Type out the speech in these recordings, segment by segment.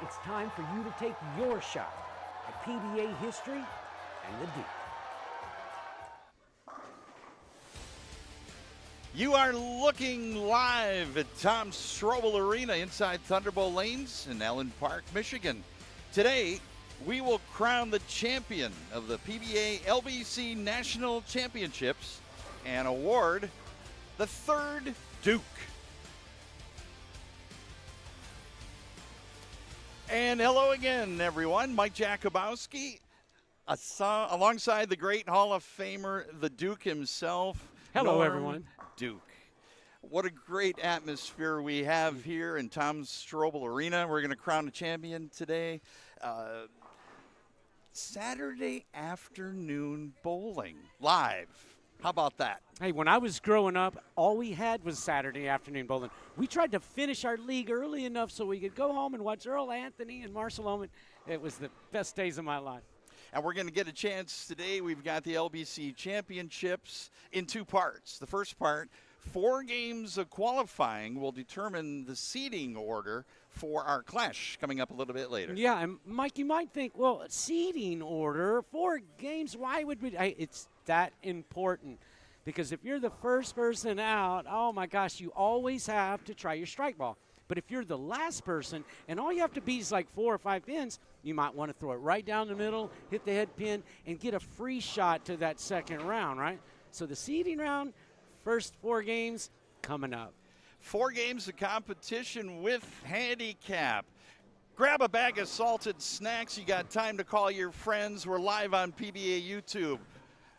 it's time for you to take your shot at PBA history and the Duke. You are looking live at Strobl Arena inside Thunderbowl Lanes in Allen Park, Michigan. Today, we will crown the champion of the PBA LBC National Championships and award the third Duke. And hello again, everyone. Mike Jakubowski, alongside the great Hall of Famer, the Duke himself. Hello, Norm everyone. Duke. What a great atmosphere we have here in Strobl Arena. We're going to crown a champion today. Saturday afternoon bowling, live. How about that? Hey, when I was growing up, all we had was Saturday afternoon bowling. We tried to finish our league early enough so we could go home and watch Earl Anthony and Marshall Oman. It was the best days of my life. And we're going to get a chance today. We've got the LBC Championships in two parts. The first part, 4 games of qualifying will determine the seeding order for our clash coming up a little bit later. Yeah, and Mike, you might think, well, seeding order, 4 games, why would we? It's that important. Because if you're the first person out, oh my gosh, you always have to try your strike ball. But if you're the last person and all you have to beat is like 4 or 5 pins, you might want to throw it right down the middle, hit the head pin, and get a free shot to that second round, right? So the seeding round, first 4 games coming up. 4 games of competition with handicap. Grab a bag of salted snacks. You got time to call your friends. We're live on PBA YouTube.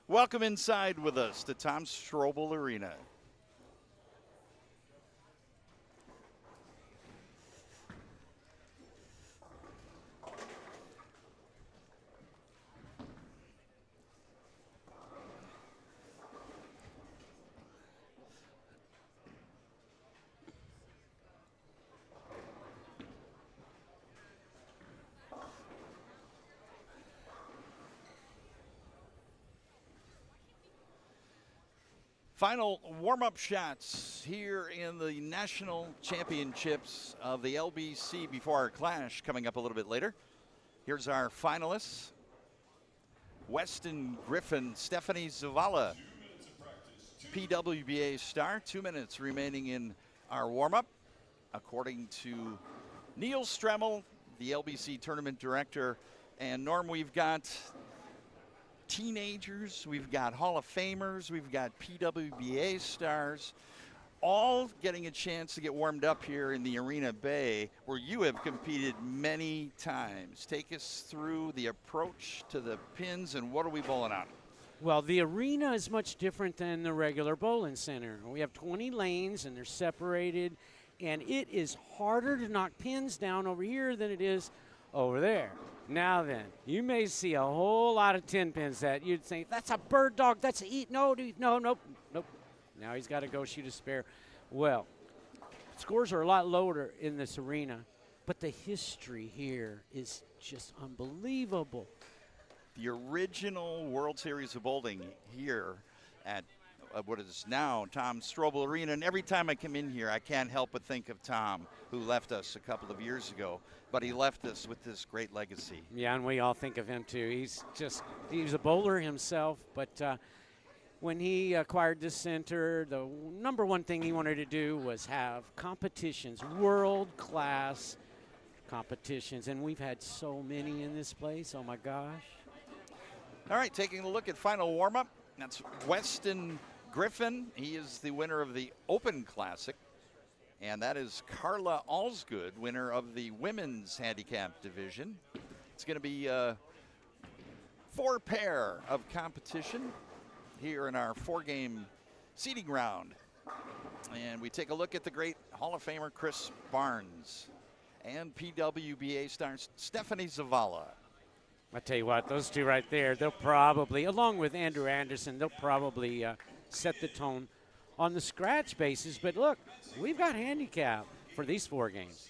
Welcome inside with us to Strobl Arena. Final warm-up shots here in the National Championships of the LBC before our clash coming up a little bit later. Here's our finalists. Weston Griffin, Stephanie Zavala, PWBA star. 2 minutes remaining in our warm-up. According to Neil Strobl, the LBC tournament director. And Norm, we've got teenagers, we've got Hall of Famers, we've got PWBA stars, all getting a chance to get warmed up here in the Arena Bay, where you have competed many times. Take us through the approach to the pins and what are we bowling on? Well, the arena is much different than the regular bowling center. We have 20 lanes and they're separated, and it is harder to knock pins down over here than it is over there. Now then, you may see a whole lot of 10 pins that you'd think, that's a bird dog, that's a eat. No, dude, no, nope. Now he's got to go shoot a spare. Well, scores are a lot lower in this arena, but the history here is just unbelievable. The original World Series of Bowling here at what is now Strobl Arena. And every time I come in here, I can't help but think of Tom, who left us a couple of years ago. But he left us with this great legacy. Yeah, and we all think of him too. He's a bowler himself, but when he acquired this center, the number one thing he wanted to do was have competitions, world-class competitions. And we've had so many in this place, oh my gosh. All right, taking a look at final warm-up. That's Weston Griffin. He is the winner of the Open Classic. And that is Carla Allsgood, winner of the Women's Handicap Division. It's going to be a 4-pair of competition here in our 4-game seeding round. And we take a look at the great Hall of Famer Chris Barnes and PWBA star Stephanie Zavala. I tell you what, those two right there, they'll probably, along with Andrew Anderson, they'll probably set the tone on the scratch basis. But look, we've got handicap for these 4 games.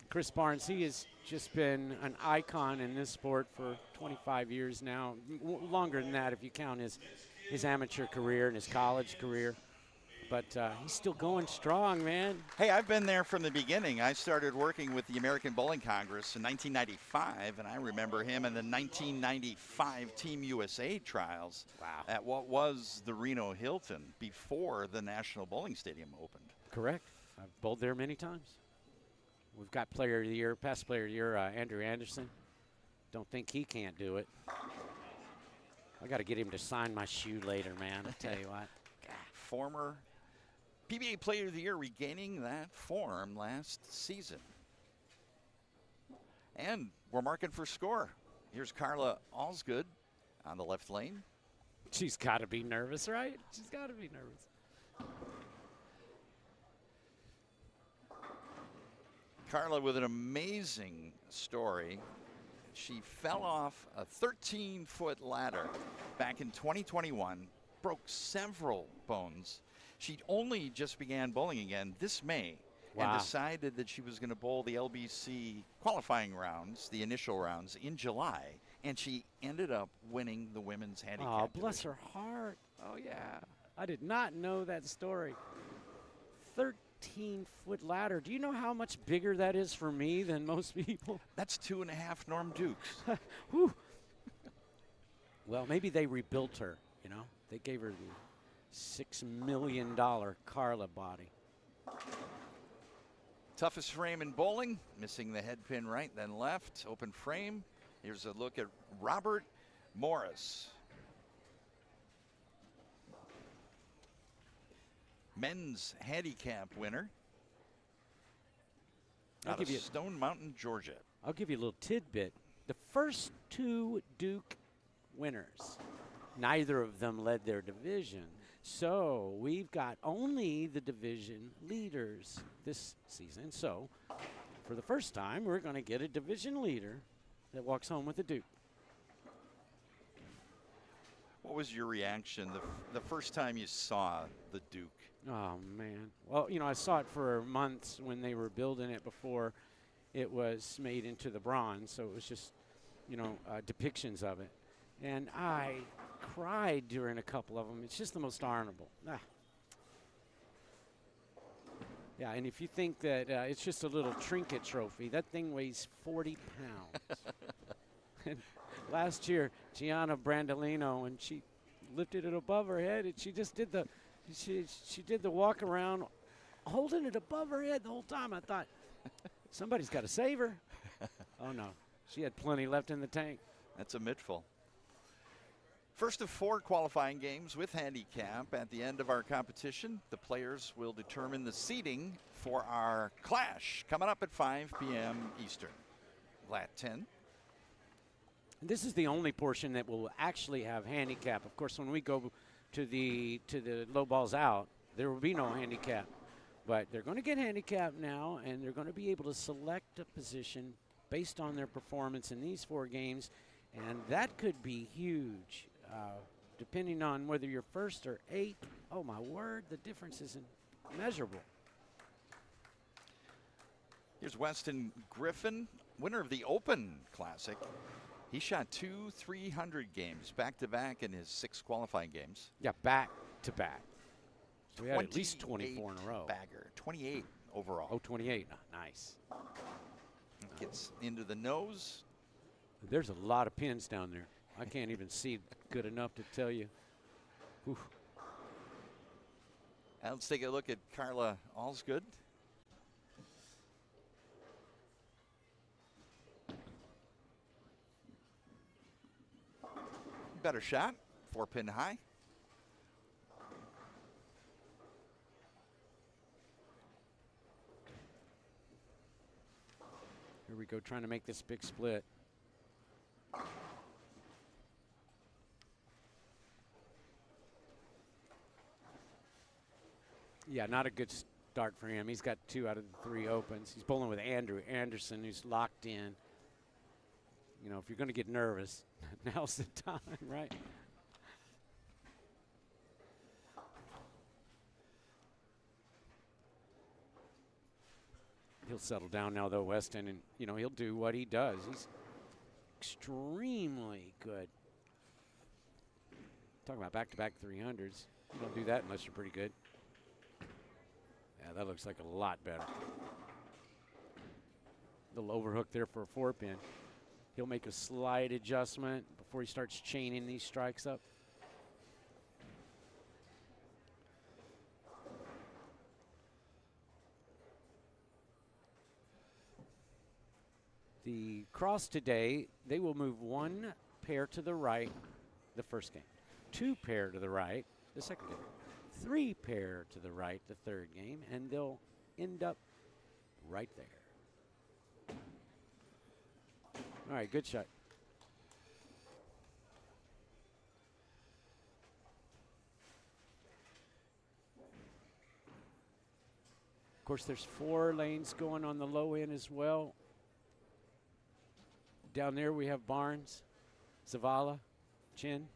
Chris Barnes, he has just been an icon in this sport for 25 years now, longer than that if you count his amateur career and his college career. but he's still going strong, man. Hey, I've been there from the beginning. I started working with the American Bowling Congress in 1995, and I remember him in the 1995 Team USA trials at what was the Reno Hilton before the National Bowling Stadium opened. Correct. I've bowled there many times. We've got Player of the Year, past Player of the Year, Andrew Anderson. Don't think he can't do it. I got to get him to sign my shoe later, man. I tell you what. Former PBA Player of the Year, regaining that form last season. And we're marking for score. Here's Carla Osgood on the left lane. She's got to be nervous, right? She's got to be nervous. Carla with an amazing story. She fell off a 13-foot ladder back in 2021, broke several bones. She only just began bowling again this May and decided that she was going to bowl the LBC qualifying rounds, the initial rounds, in July, and she ended up winning the women's handicap. Oh, bless division. her heart. Oh, yeah. I did not know that story. 13-foot ladder. Do you know how much bigger that is for me than most people? That's 2.5 Norm Dukes. Whew. Well, maybe they rebuilt her, you know. They gave her the $6 million Carla body. Toughest frame in bowling, missing the head pin right, then left. Open frame. Here's a look at Robert Morris. Men's handicap winner out of Stone Mountain, Georgia. I'll give you a little tidbit. The first two Duke winners, neither of them led their division. So we've got only the division leaders this season. So for the first time, we're going to get a division leader that walks home with a Duke. What was your reaction the first time you saw the Duke? Oh, man. Well, you know, I saw it for months when they were building it before it was made into the bronze. So it was just, you know, depictions of it. And I cried during a couple of them. It's just the most honorable. Yeah, and if you think that it's just a little trinket trophy, that thing weighs 40 pounds. And last year, Gianna Brandolino, when she lifted it above her head, and she just did the she did the walk around, holding it above her head the whole time. I thought, somebody's got to save her. Oh, no. She had plenty left in the tank. That's a mittful. First of 4 qualifying games with handicap. At the end of our competition, the players will determine the seeding for our clash coming up at 5 p.m. Eastern. Lat 10. This is the only portion that will actually have handicap. Of course, when we go to the low balls out, there will be no handicap. But they're going to get handicap now, and they're going to be able to select a position based on their performance in these 4 games, and that could be huge. Depending on whether you're first or 8th, oh my word, the difference is immeasurable. Here's Weston Griffin, winner of the Open Classic. He shot 2 300 games back-to-back in his 6 qualifying games. Yeah, back-to-back. So we had at least 24 in a row. Bagger, 28 overall. Oh, 28, nice. Gets into the nose. There's a lot of pins down there. I can't even see good enough to tell you. Oof. Now let's take a look at Carla Osgood. Better shot, 4-pin high. Here we go, trying to make this big split. Yeah, not a good start for him. He's got 2 out of the 3 opens. He's bowling with Andrew Anderson, who's locked in. You know, if you're going to get nervous, now's the time, right? He'll settle down now, though, Weston, and, you know, he'll do what he does. He's extremely good. Talking about back-to-back 300s. You don't do that unless you're pretty good. Yeah, that looks like a lot better. Little overhook there for a 4-pin. He'll make a slight adjustment before he starts chaining these strikes up. The cross today, they will move 1 pair to the right the first game, 2 pair to the right the second game, 3 pair to the right the third game, and they'll end up right there. All right, good shot. Of course, there's 4 lanes going on the low end as well. Down there we have Barnes, Zavala, Chin.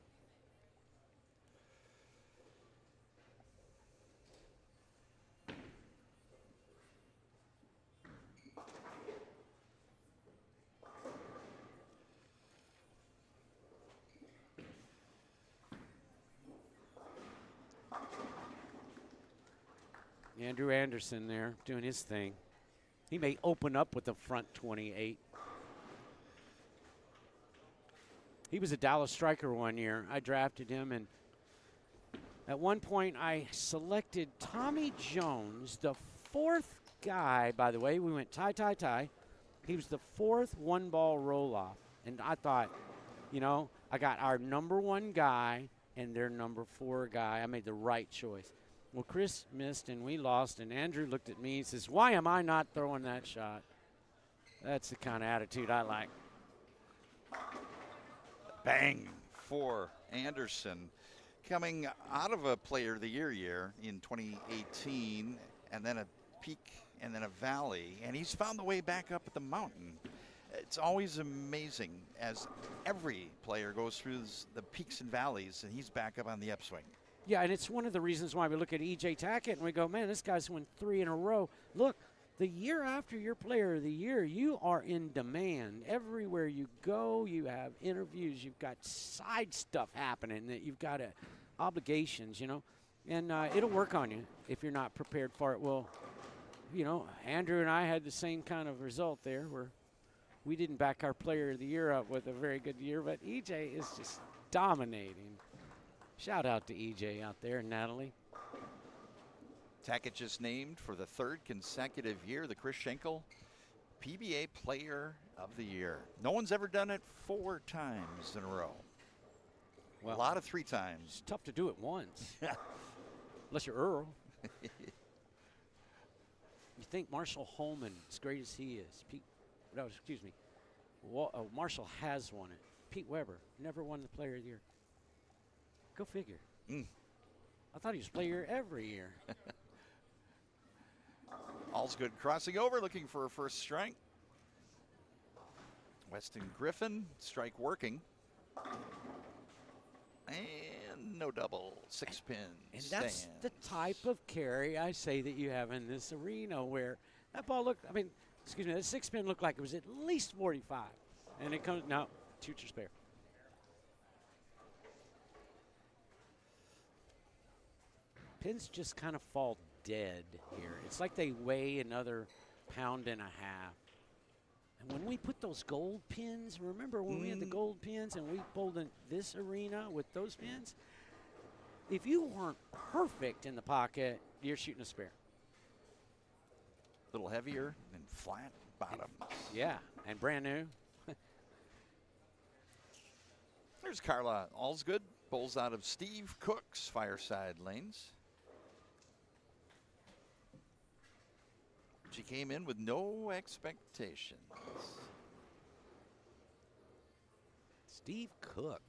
Andrew Anderson there doing his thing. He may open up with the front 28. He was a Dallas striker one year. I drafted him, and at one point I selected Tommy Jones, the 4th guy, by the way. We went tie. He was the 4th 1-ball roll-off. And I thought, you know, I got our number 1 guy and their number 4 guy. I made the right choice. Well, Chris missed, and we lost, and Andrew looked at me and says, why am I not throwing that shot? That's the kind of attitude I like. Bang for Anderson, coming out of a Player of the Year in 2018, and then a peak and then a valley, and he's found the way back up at the mountain. It's always amazing as every player goes through the peaks and valleys, and he's back up on the upswing. Yeah, and it's one of the reasons why we look at E.J. Tackett and we go, man, this guy's won 3 in a row. Look, the year after your Player of the Year, you are in demand. Everywhere you go, you have interviews. You've got side stuff happening that you've got obligations, you know. And it'll work on you if you're not prepared for it. Well, you know, Andrew and I had the same kind of result there where we didn't back our Player of the Year up with a very good year, but E.J. is just dominating. Shout out to E.J. out there, Natalie. Tackett just named for the 3rd consecutive year the Chris Schenkel PBA Player of the Year. No one's ever done it 4 times in a row. Well, a lot of 3 times. It's tough to do it once. Unless you're Earl. You think Marshall Holman, as great as he is, Marshall has won it. Pete Weber never won the Player of the Year. Go figure. I thought he was Player every year. All's good. Crossing over, looking for a first strike. Weston Griffin, strike working. And no double, 6-pin. And that's the type of carry I say that you have in this arena where that ball looked, that 6-pin looked like it was at least 45. And it comes, no, future spare. Pins just kind of fall dead here. It's like they weigh another 1.5 pounds. And when we put those gold pins, remember when we had the gold pins and we bowled in this arena with those pins? If you weren't perfect in the pocket, you're shooting a spare. A little heavier and flat bottoms. Yeah, and brand new. There's Carla Allsgood, bowls out of Steve Cook's Fireside Lanes. She came in with no expectations. Steve Cook.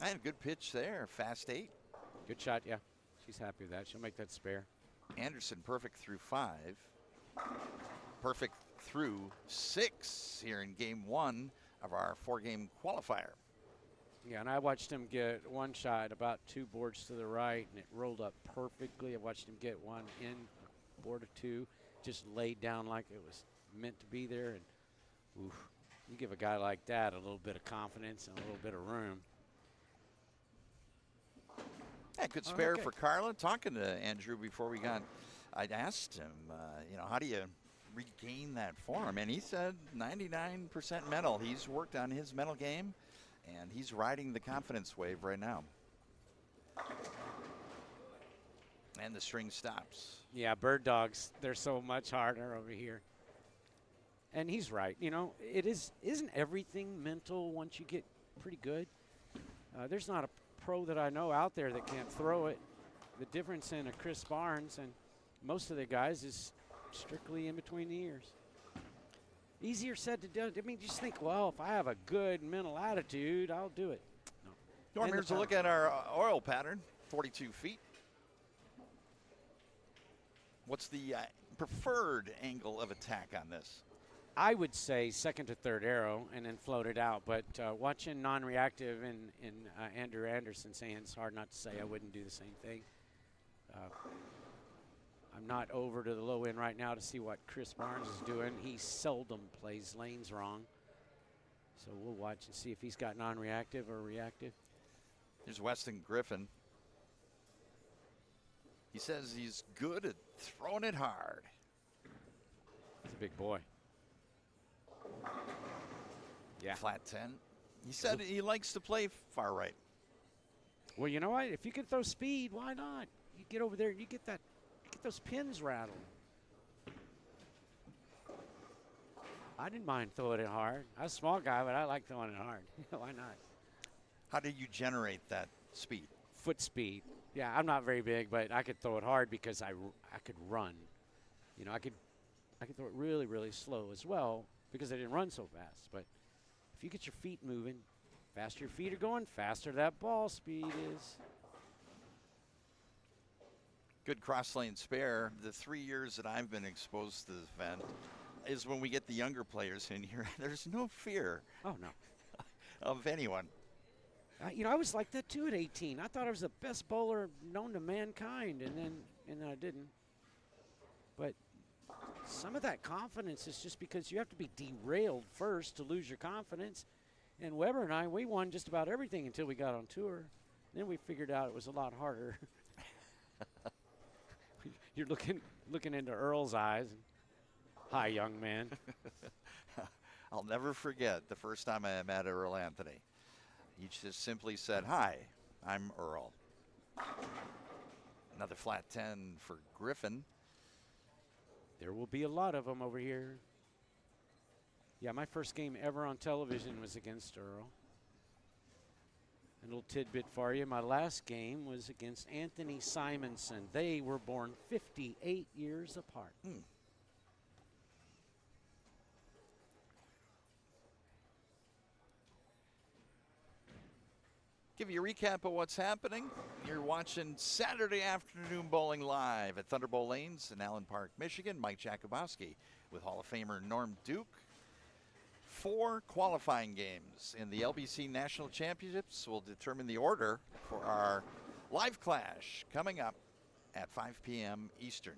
And a good pitch there, fast 8. Good shot, yeah. She's happy with that. She'll make that spare. Anderson perfect through 5. Perfect through 6 here in game 1 of our 4-game qualifier. Yeah, and I watched him get one shot about 2 boards to the right, and it rolled up perfectly. I watched him get one in board of 2, just laid down like it was meant to be there. And oof, you give a guy like that a little bit of confidence and a little bit of room. Yeah, good spare Okay. for Carla. Talking to Andrew before we got, I'd asked him, how do you regain that form? And he said 99% mental. He's worked on his mental game, and he's riding the confidence wave right now. And the string stops. Yeah, bird dogs, they're so much harder over here. And he's right. Isn't everything mental once you get pretty good? There's not a pro that I know out there that can't throw it. The difference in a Chris Barnes and most of the guys is strictly in between the ears. Easier said to do. I mean, just think, well, if I have a good mental attitude, I'll do it. No. Norm, here's a look at our oil pattern, 42 feet. What's the preferred angle of attack on this? I would say second to third arrow and then float it out. But watching non-reactive in Andrew Anderson's hands, hard not to say I wouldn't do the same thing. I'm not over to the low end right now to see what Chris Barnes is doing. He seldom plays lanes wrong. So we'll watch and see if he's got non-reactive or reactive. Here's Weston Griffin. He says he's good at throwing it hard. He's a big boy. Yeah. Flat 10. He said he likes to play far right. Well, you know what? If you can throw speed, why not? You get over there and you get those pins rattled. I didn't mind throwing it hard. I was a small guy, but I like throwing it hard. Why not? How did you generate that speed? Foot speed. Yeah, I'm not very big, but I could throw it hard because I could run. I could throw it really, really slow as well because I didn't run so fast. But if you get your feet moving, faster your feet are going, faster that ball speed is. Good cross lane spare. The 3 years that I've been exposed to this event is when we get the younger players in here. There's no fear. Oh, no. Of anyone. I was like that too at 18. I thought I was the best bowler known to mankind, and then I didn't. But some of that confidence is just because you have to be derailed first to lose your confidence. And Weber and I, we won just about everything until we got on tour. Then we figured out it was a lot harder. You're looking into Earl's eyes. Hi, young man. I'll never forget the first time I met Earl Anthony. He just simply said, "Hi, I'm Earl." Another flat 10 for Griffin. There will be a lot of them over here. Yeah, my first game ever on television was against Earl. A little tidbit for you. My last game was against Anthony Simonson. They were born 58 years apart. Give you a recap of what's happening. You're watching Saturday Afternoon Bowling live at Thunderbowl Lanes in Allen Park, Michigan. Mike Jakubowski with Hall of Famer Norm Duke. 4 qualifying games in the LBC National Championships will determine the order for our live clash coming up at 5 p.m. Eastern.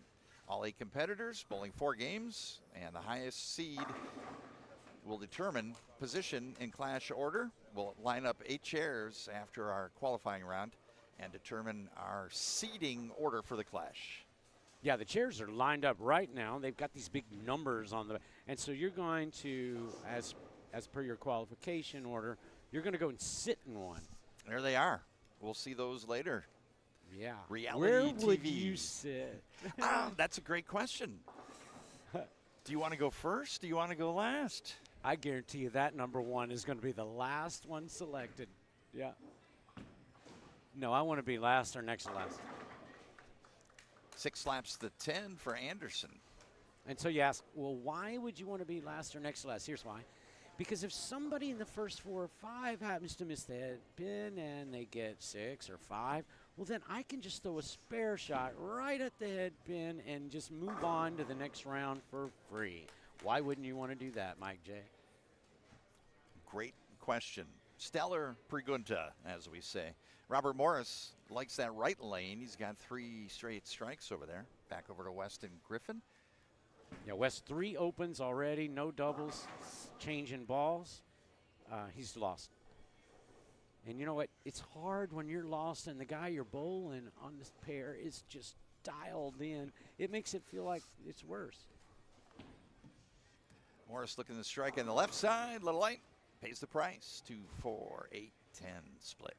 All 8 competitors bowling 4 games, and the highest seed will determine position in clash order. We'll line up 8 chairs after our qualifying round and determine our seeding order for the clash. Yeah, the chairs are lined up right now. They've got these big numbers on them. And so you're going to, as per your qualification order, you're going to go and sit in one. There they are. We'll see those later. Yeah. Reality Where TV. would you sit? That's a great question. Do you want to go first? Do you want to go last? I guarantee you that number 1 is going to be the last one selected. Yeah. No, I want to be last or next to last. 6 slaps the 10 for Anderson. And so you ask, well, why would you want to be last or next to last? Here's why. Because if somebody in the first 4 or 5 happens to miss the head pin and they get 6 or 5, well, then I can just throw a spare shot right at the head pin and just move on to the next round for free. Why wouldn't you want to do that, Mike J? Great question. Stellar pregunta, as we say. Robert Morris likes that right lane. He's got 3 straight strikes over there. Back over to Weston Griffin. Yeah, West 3 opens already, no doubles, changing balls. He's lost. And you know what? It's hard when you're lost and the guy you're bowling on this pair is just dialed in. It makes it feel like it's worse. Morris looking to strike on the left side. Little light. Pays the price. 2, 4, 8, 10 split.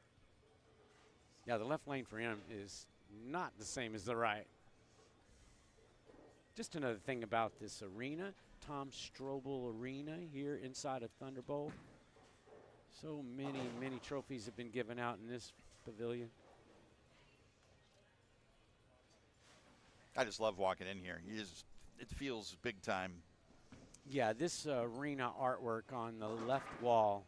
Yeah, the left lane for him is not the same as the right. Just another thing about this arena, Tom Strobl Arena here inside of Thunderbowl. So many trophies have been given out in this pavilion. I just love walking in here. It feels big time. Yeah, this arena artwork on the left wall,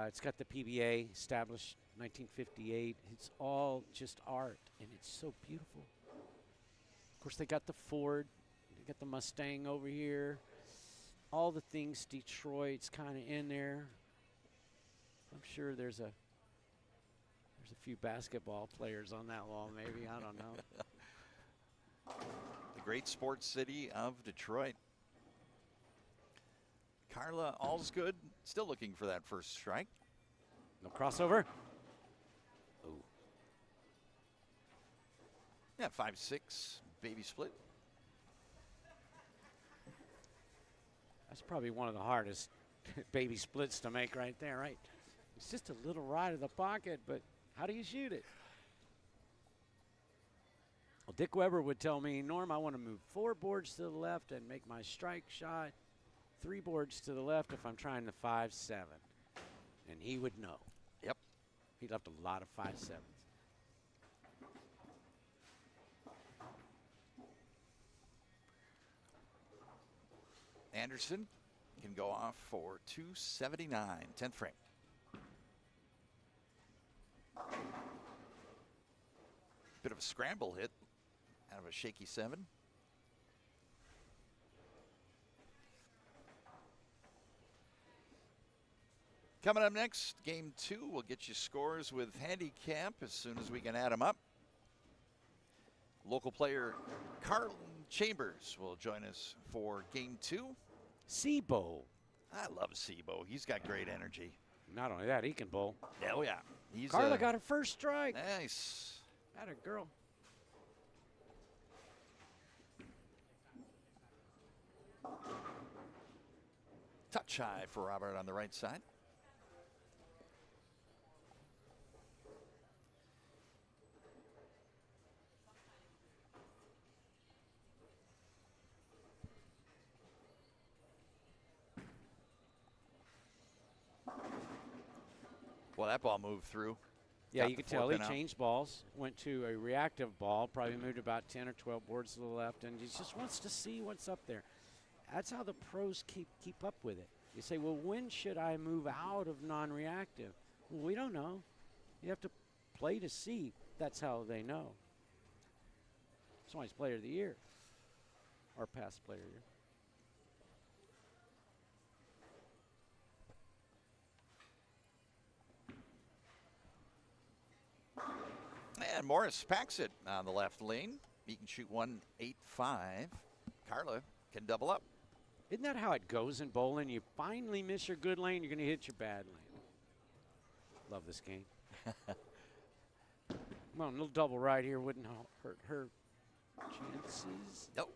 it's got the PBA established 1958. It's all just art, and it's so beautiful. Of course, they got the Ford, they got the Mustang over here. All the things Detroit's kind of in there. I'm sure there's a few basketball players on that wall, maybe. I don't know. The great sports city of Detroit. Carla, all's good. Still looking for that first strike. No crossover. Oh. Yeah, 5-6, baby split. That's probably one of the hardest baby splits to make right there, right? It's just a little right of the pocket, but how do you shoot it? Well, Dick Weber would tell me, Norm, I want to move 4 boards to the left and make my strike shot 3 boards to the left if I'm trying to 5-7. And he would know. Yep. He left a lot of 5-7s. Anderson can go off for 279, 10th frame. Bit of a scramble hit out of a shaky 7. Coming up next, game 2. We'll get you scores with handicap as soon as we can add them up. Local player Carlton Chambers will join us for game 2. Seabow. I love Seabow. He's got great energy. Not only that, he can bowl. Oh, yeah. He's Carla got her first strike. Nice. That a girl. Touch high for Robert on the right side. Well, that ball moved through. Yeah, Got you the could tell he four-pin out. changed balls, went to a reactive ball, probably moved about 10 or 12 boards to the left, and he just wants to see what's up there. That's how the pros keep up with it. You say, well, when should I move out of non-reactive? Well, we don't know. You have to play to see. That's how they know. That's why he's player of the year, or past player of the year. And Morris packs it on the left lane. He can shoot 1-8-5. Carla can double up. Isn't that how it goes in bowling? You finally miss your good lane, you're going to hit your bad lane. Love this game. Come on, a little double right here wouldn't hurt her chances. Nope.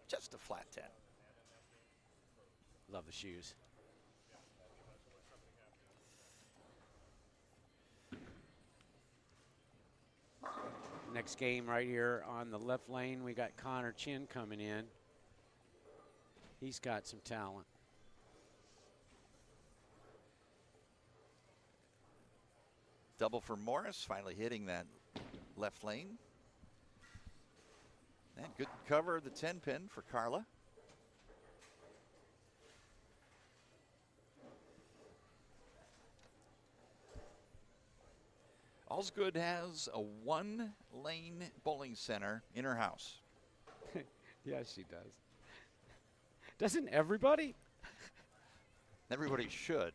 Just a flat 10. Love the shoes. Next game right here on the left lane, we got Connor Chin coming in. He's got some talent. Double for Morris, finally hitting that left lane. And good cover of the 10 pin for Carla. Allsgood has a 1-lane bowling center in her house. Yes, she does. Doesn't everybody? Everybody should.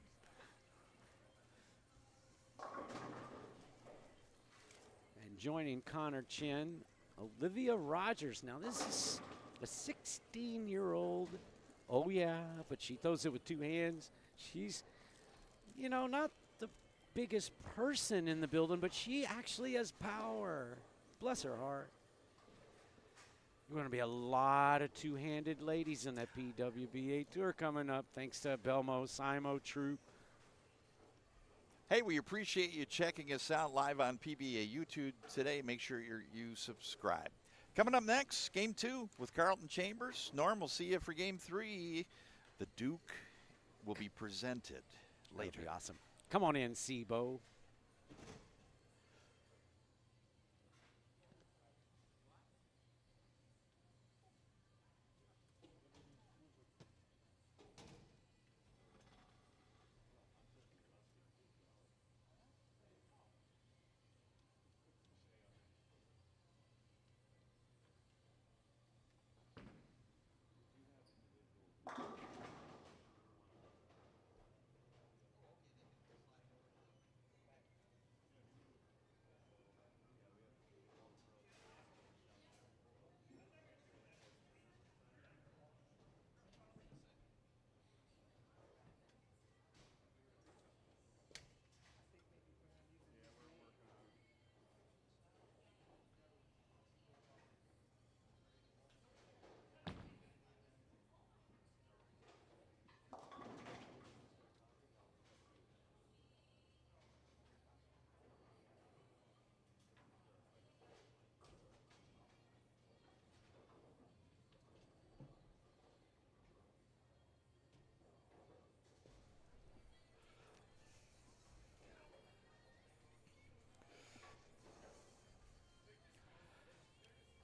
And joining Connor Chin, Olivia Rogers. Now this is a 16-year-old. Oh yeah, but she throws it with 2 hands. She's, you know, not the biggest person in the building, but she actually has power. Bless her heart. There's going to be a lot of two-handed ladies in that PWBA tour coming up, thanks to Belmo, Simo, Troop. Hey, we appreciate you checking us out live on PBA YouTube today. Make sure you subscribe. Coming up next, Game 2 with Carlton Chambers. Norm, we'll see you for Game 3. The Duke will be presented later. That'll be awesome. Come on in, Sibo.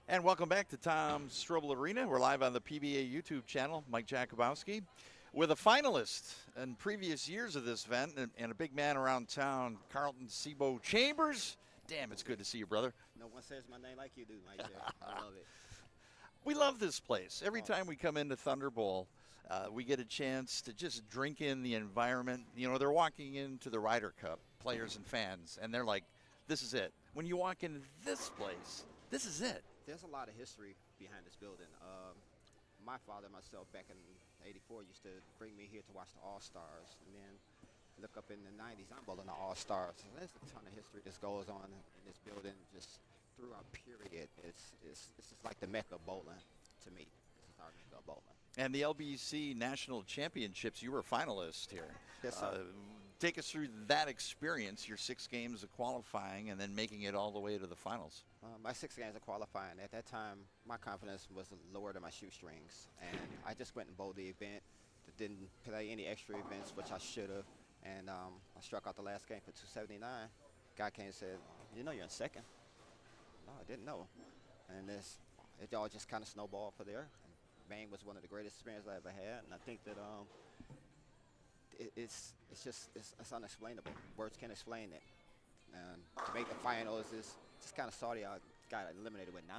And welcome back to Tom Strobl Arena. We're live on the PBA YouTube channel. Mike Jakubowski with a finalist in previous years of this event and a big man around town, Carlton Sibo Chambers. Damn, it's good to see you, brother. No one says my name like you do, Mike. I love it. We love this place. Every time we come into Thunderbowl, we get a chance to just drink in the environment. You know, they're walking into the Ryder Cup, players and fans, and they're like, this is it. When you walk into this place, this is it. There's a lot of history behind this building. My father, myself, back in '84, used to bring me here to watch the All-Stars. And then look up in the 90s, I'm bowling the All-Stars. So there's a ton of history that goes on in this building just throughout period. It's just like the Mecca of bowling to me. This is our Mecca of bowling. And the LBC National Championships, you were a finalist here. Yes, sir. Take us through that experience, your 6 games of qualifying and then making it all the way to the finals. My 6 games of qualifying, at that time, my confidence was lower than my shoestrings. And I just went and bowled the event. Didn't play any extra events, which I should have. And I struck out the last game for 279. Guy came and said, you know you're in second? No, I didn't know. And it all just kind of snowballed for there. And Maine was one of the greatest experiences I ever had. And I think that it's unexplainable. Words can't explain it. And to make the finals is just kind of salty. I got eliminated with 9,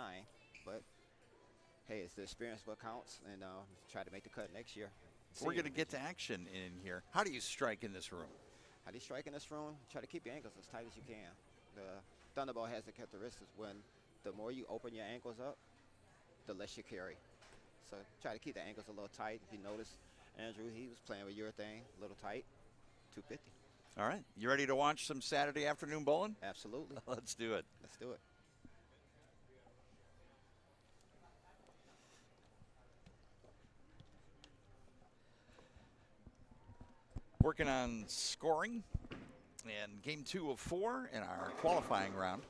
but hey, it's the experience what counts, and try to make the cut next year. We're going to get to action in here. How do you strike in this room? How do you strike in this room? Try to keep your ankles as tight as you can. The Thunderbowl has the characteristics when the more you open your ankles up, the less you carry. So try to keep the ankles a little tight. If you notice, Andrew, he was playing with your thing, a little tight, 250. All right. You ready to watch some Saturday afternoon bowling? Absolutely. Let's do it. Let's do it. Working on scoring and game 2 of 4 in our qualifying round.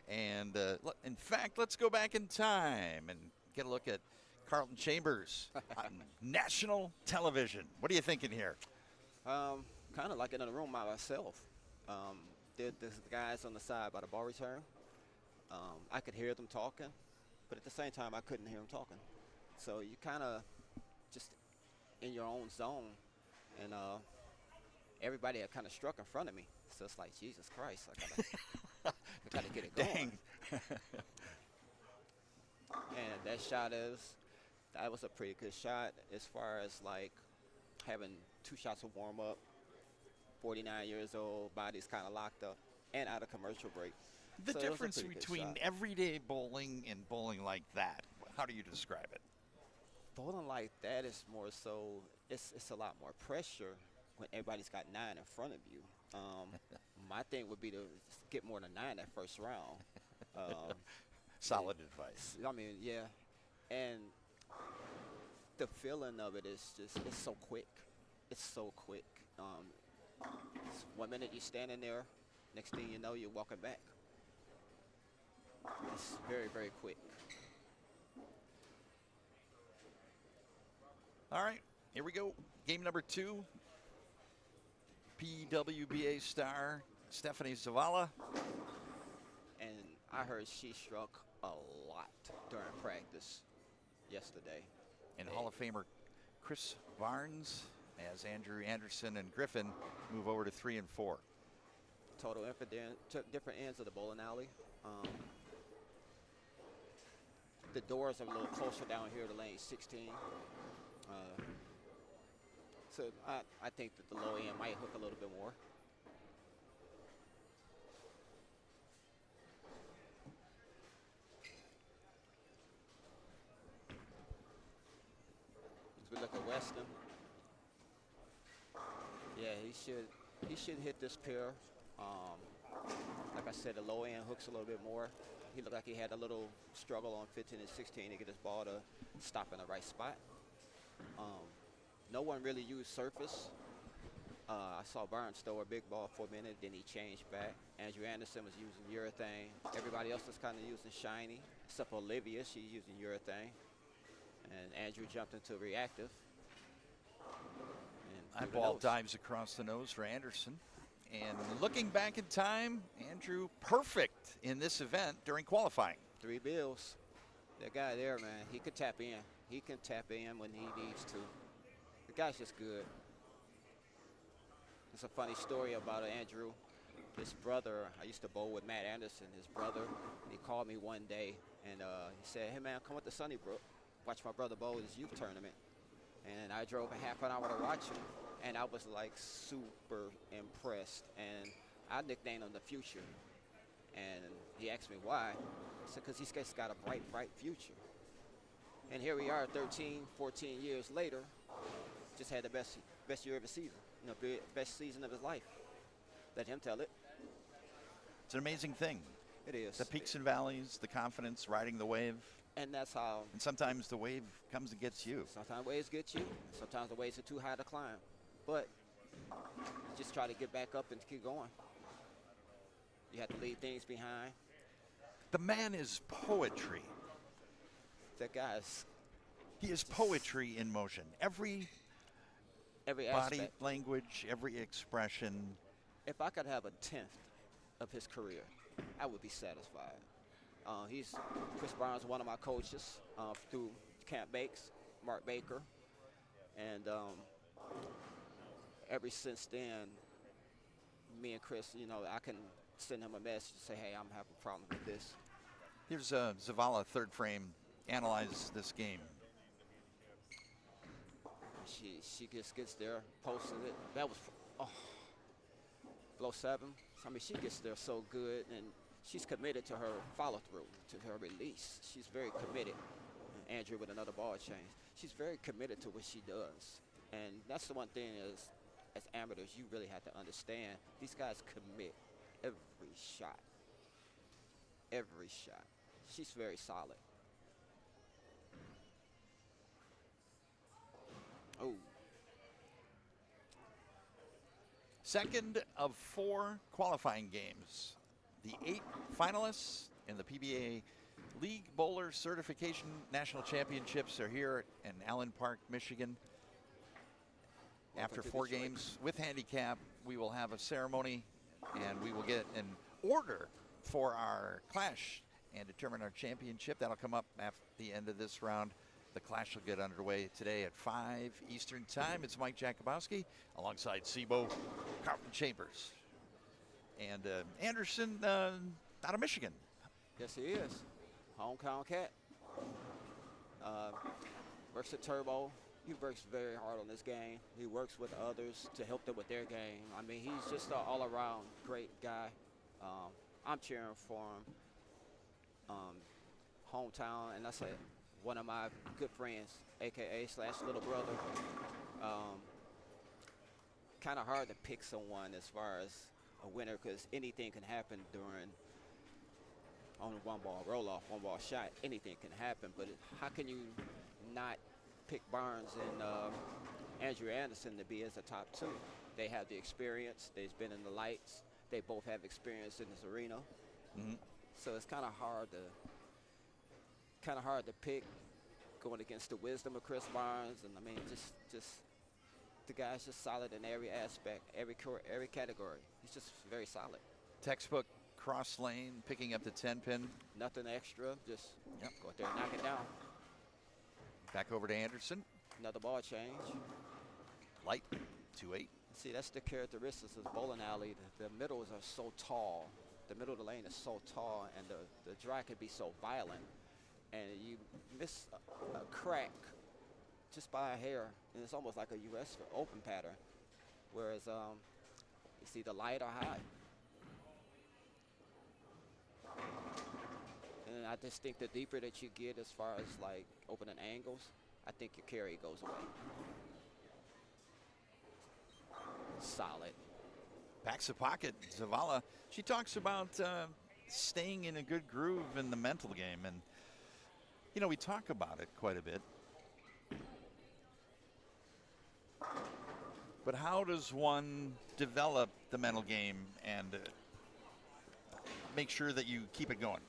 And in fact, let's go back in time and get a look at Carlton Chambers on national television. What are you thinking here? Kind of like in the room by myself. There's guys on the side by the ball return. I could hear them talking, but at the same time, I couldn't hear them talking. So you kind of just in your own zone, and everybody had kind of struck in front of me. So it's like, Jesus Christ, I gotta get it going. Dang. And that was a pretty good shot as far as like having 2 shots of warm up. 49 years old, body's kind of locked up, and out of commercial break. The So it was a difference pretty good between shot. everyday bowling and bowling like that, how do you describe it? Bowling like that is more so, it's a lot more pressure when everybody's got 9 in front of you. My thing would be to get more than 9 that first round. Solid advice. I mean, yeah. And the feeling of it is just, it's so quick. It's so quick. It's 1 minute you're standing there, next thing you know, you're walking back. It's very, very quick. All right, here we go. Game number 2. PWBA star Stephanie Zavala. And I heard she struck a lot during practice yesterday. And Hall of Famer Chris Barnes, as Andrew Anderson and Griffin move over to 3 and 4. Total took different ends of the bowling alley. The doors are a little closer down here to lane 16. So I think that the low end might hook a little bit more. As we look at Weston, yeah, he should hit this pair. Like I said, the low end hooks a little bit more. He looked like he had a little struggle on 15 and 16 to get his ball to stop in the right spot. No one really used surface. I saw Barnes throw a big ball for a minute, then he changed back. Andrew Anderson was using urethane. Everybody else was kind of using shiny, except for Olivia, she's using urethane. And Andrew jumped into reactive. And That ball dives across the nose for Anderson. And looking back in time, Andrew perfect in this event during qualifying. 3 bills. That guy there, man, he could tap in. He can tap in when he needs to. The guy's just good. It's a funny story about Andrew. His brother, I used to bowl with Matt Anderson, his brother. He called me one day and he said, hey man, come up to Sunnybrook, watch my brother bowl his youth tournament. And I drove a half an hour to watch him. And I was like super impressed. And I nicknamed him the Future. And he asked me why. I said, because he's got a bright, bright future. And here we are 13, 14 years later, just had the best year of his season, best season of his life. Let him tell it. It's an amazing thing. It is. The peaks and valleys, the confidence, riding the wave. And that's how. And sometimes the wave comes and gets you. Sometimes waves get you. Sometimes the waves are too high to climb. But you just try to get back up and keep going. You have to leave things behind. The man is poetry. That guy's. He is poetry in motion. Every body aspect. language, every expression. If I could have a 10th of his career, I would be satisfied. Chris Barnes, one of my coaches through Camp Bakes, Mark Baker. And ever since then, me and Chris, I can send him a message and say, hey, I'm having a problem with this. Here's Zavala, third frame, analyze this game. She just gets there, posted it. That was, blow 7. I mean, she gets there so good, and she's committed to her follow-through, to her release. She's very committed. And Andrew with another ball change. She's very committed to what she does. And that's the one thing as amateurs, you really have to understand. These guys commit every shot. Every shot. She's very solid. Oh. Second of 4 qualifying games. The 8 finalists in the PBA League Bowler Certification National Championships are here in Allen Park, Michigan. After 4 games with handicap, we will have a ceremony and we will get an order for our clash and determine our championship. That'll come up at the end of this round. The clash will get underway today at 5 Eastern Time. It's Mike Jakubowski alongside Sibo, Carlton Chambers, and Anderson out of Michigan. Yes, he is. Hometown cat. Works at Turbo. He works very hard on this game. He works with others to help them with their game. I mean, he's just an all-around great guy. I'm cheering for him. Hometown, and that's one of my good friends, AKA / little brother. Kind of hard to pick someone as far as a winner because anything can happen on a one-ball roll-off, one-ball shot. Anything can happen, but how can you not pick Barnes and Andrew Anderson to be as a top two? They have the experience. They've been in the lights. They both have experience in this arena. Mm-hmm. So it's kind of hard to pick going against the wisdom of Chris Barnes. And I mean, just the guy's just solid in every aspect, every category. He's just very solid. Textbook cross lane, picking up the 10-pin. Nothing extra, just Yep. go out there and knock it down. Back over to Anderson. Another ball change. Light, 2-8. See, that's the characteristics of bowling alley. The middles are so tall. The middle of the lane is so tall, and the drive can be so violent. And you miss a crack just by a hair, and it's almost like a U.S. Open pattern. Whereas it's either light or high. And I just think the deeper that you get as far as like opening angles, I think your carry goes away. Solid. Backs the pocket, Zavala. She talks about staying in a good groove in the mental game. And, you know, we talk about it quite a bit. But how does one develop the mental game and make sure that you keep it going?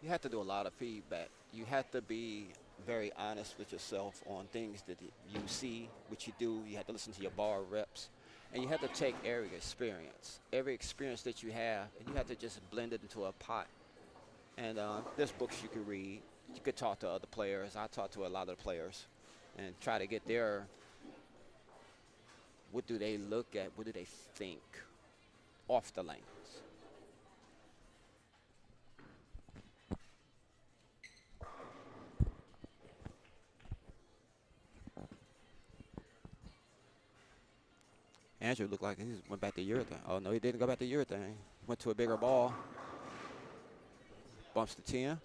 You have to do a lot of feedback. You have to be very honest with yourself on things that you see, what you do. You have to listen to your bar reps. And you have to take every experience that you have, and you have to just blend it into a pot. And there's books you can read. You could talk to other players. I talk to a lot of the players and try to get their, what do they look at, what do they think off the lanes. Andrew looked like he went back to urethane. Oh, no, he didn't go back to urethane. Went to a bigger ball. Bumps the 10.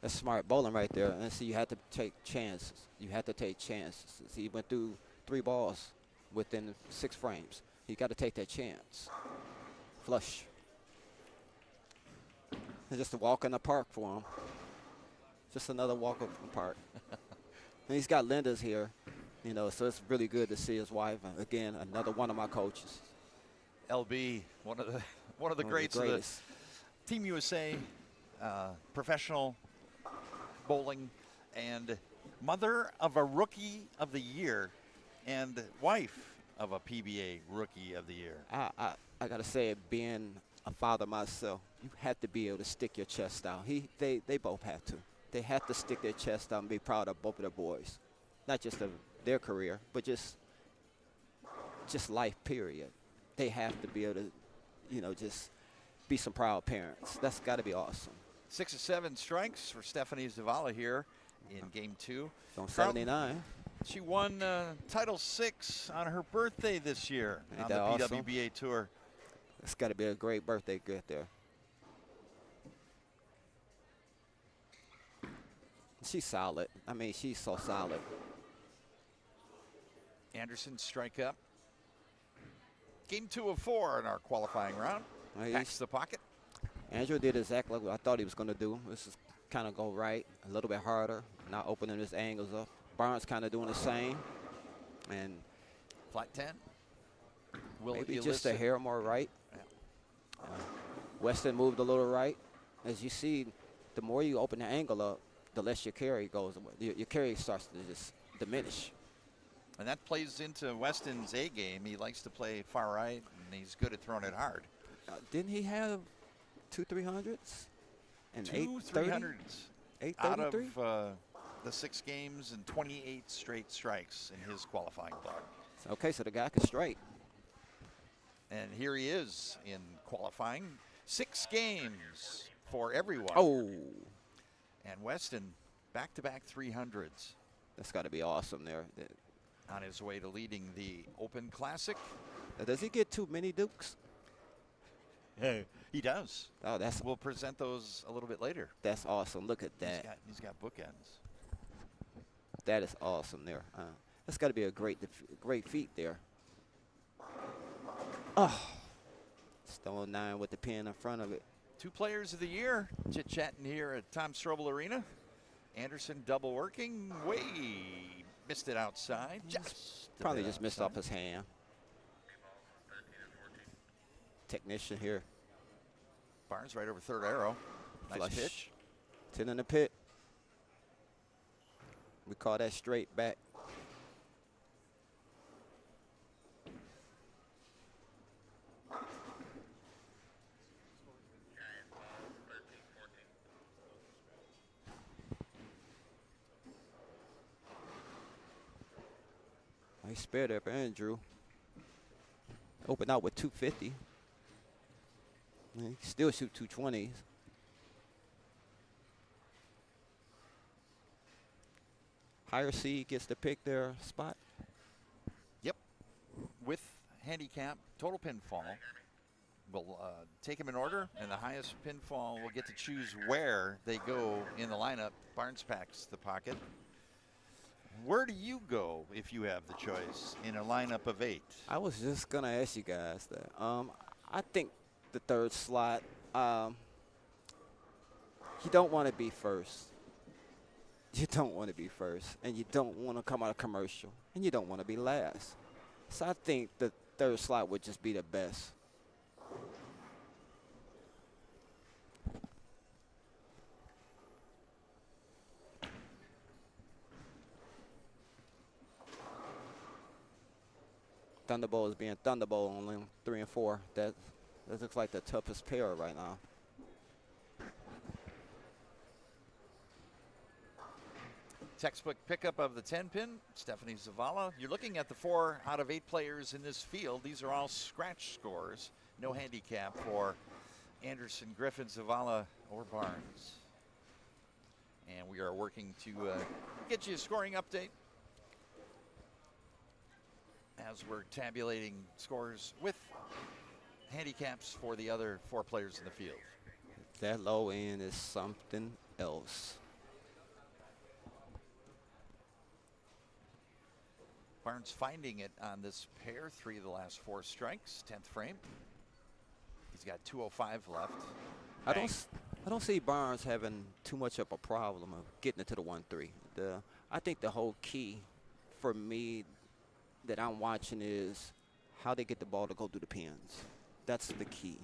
That's smart bowling right there. And see, you have to take chances. You have to take chances. See, he went through 3 balls within 6 frames. You got to take that chance. Flush. It's just a walk in the park for him. Just another walk in the park. And he's got Linda's here. You know, so it's really good to see his wife. Again, another one of my coaches. LB, one of the greats of the Team USA, professional bowling, and mother of a Rookie of the Year, and wife of a PBA Rookie of the Year. I gotta say, being a father myself, you have to be able to stick your chest out. They both have to. They have to stick their chest out and be proud of both of their boys, not just of their career, but just life, period. They have to be able to, you know, just be some proud parents. That's got to be awesome. 6 of 7 strikes for Stephanie Zavala here in Game 2. On 79. She won Title 6 on her birthday this year on the PWBA Tour. It's got to be a great birthday gift there. She's solid. I mean, she's so solid. Anderson strike up. Game 2 of 4 in our qualifying round. Packs the pocket. Andrew did exactly what I thought he was going to do. This is kind of go right, a little bit harder, not opening his angles up. Barnes kind of doing the same. And flat 10. Maybe just a hair more right. Yeah. Weston moved a little right. As you see, the more you open the angle up, the less your carry goes away. Your carry starts to just diminish. And that plays into Weston's A game. He likes to play far right, and he's good at throwing it hard. Didn't he have 2 300s? And 2 300s. 833? Out of the 6 games and 28 straight strikes in his qualifying block. Okay, so the guy can strike. And here he is in qualifying. 6 games for everyone. Oh. And Weston, back-to-back 300s. That's got to be awesome there. On his way to leading the Open Classic. Does he get too many dukes? He does. Oh, we'll present those a little bit later. That's awesome. Look at that. He's got bookends. That is awesome there. That's got to be a great feat there. Oh, Stone 9 with the pin in front of it. 2 players of the year chit-chatting here at Strobl Arena. Anderson double working, way missed it outside. Probably just missed off his hand. Technician here. Barnes right over third arrow. Nice Flush. pitch. 10 in the pit. We call that straight back. Nice spare there for Andrew. Open out with 250. He still shoot 220s. Higher seed gets to pick their spot. Yep. With handicap, total pinfall. We'll take them in order, and the highest pinfall will get to choose where they go in the lineup. Barnes packs the pocket. Where do you go if you have the choice in a lineup of 8? I was just gonna ask you guys that. I think the third slot. You don't want to be first. You don't want to be first, and you don't want to come out of commercial, and you don't want to be last. So I think the third slot would just be the best. Thunderbowl is being Thunderbowl on lane 3 and 4. That looks like the toughest pair right now. Textbook pickup of the 10-pin, Stephanie Zavala. You're looking at the 4 out of 8 players in this field. These are all scratch scores. No handicap for Anderson, Griffin, Zavala, or Barnes. And we are working to get you a scoring update as we're tabulating scores with handicaps for the other 4 players in the field. That low end is something else. Barnes finding it on this pair, 3 of the last 4 strikes, 10th frame. He's got 205 left. I don't see Barnes having too much of a problem of getting it to the 1-3. I think the whole key for me that I'm watching is how they get the ball to go through the pins. That's the key.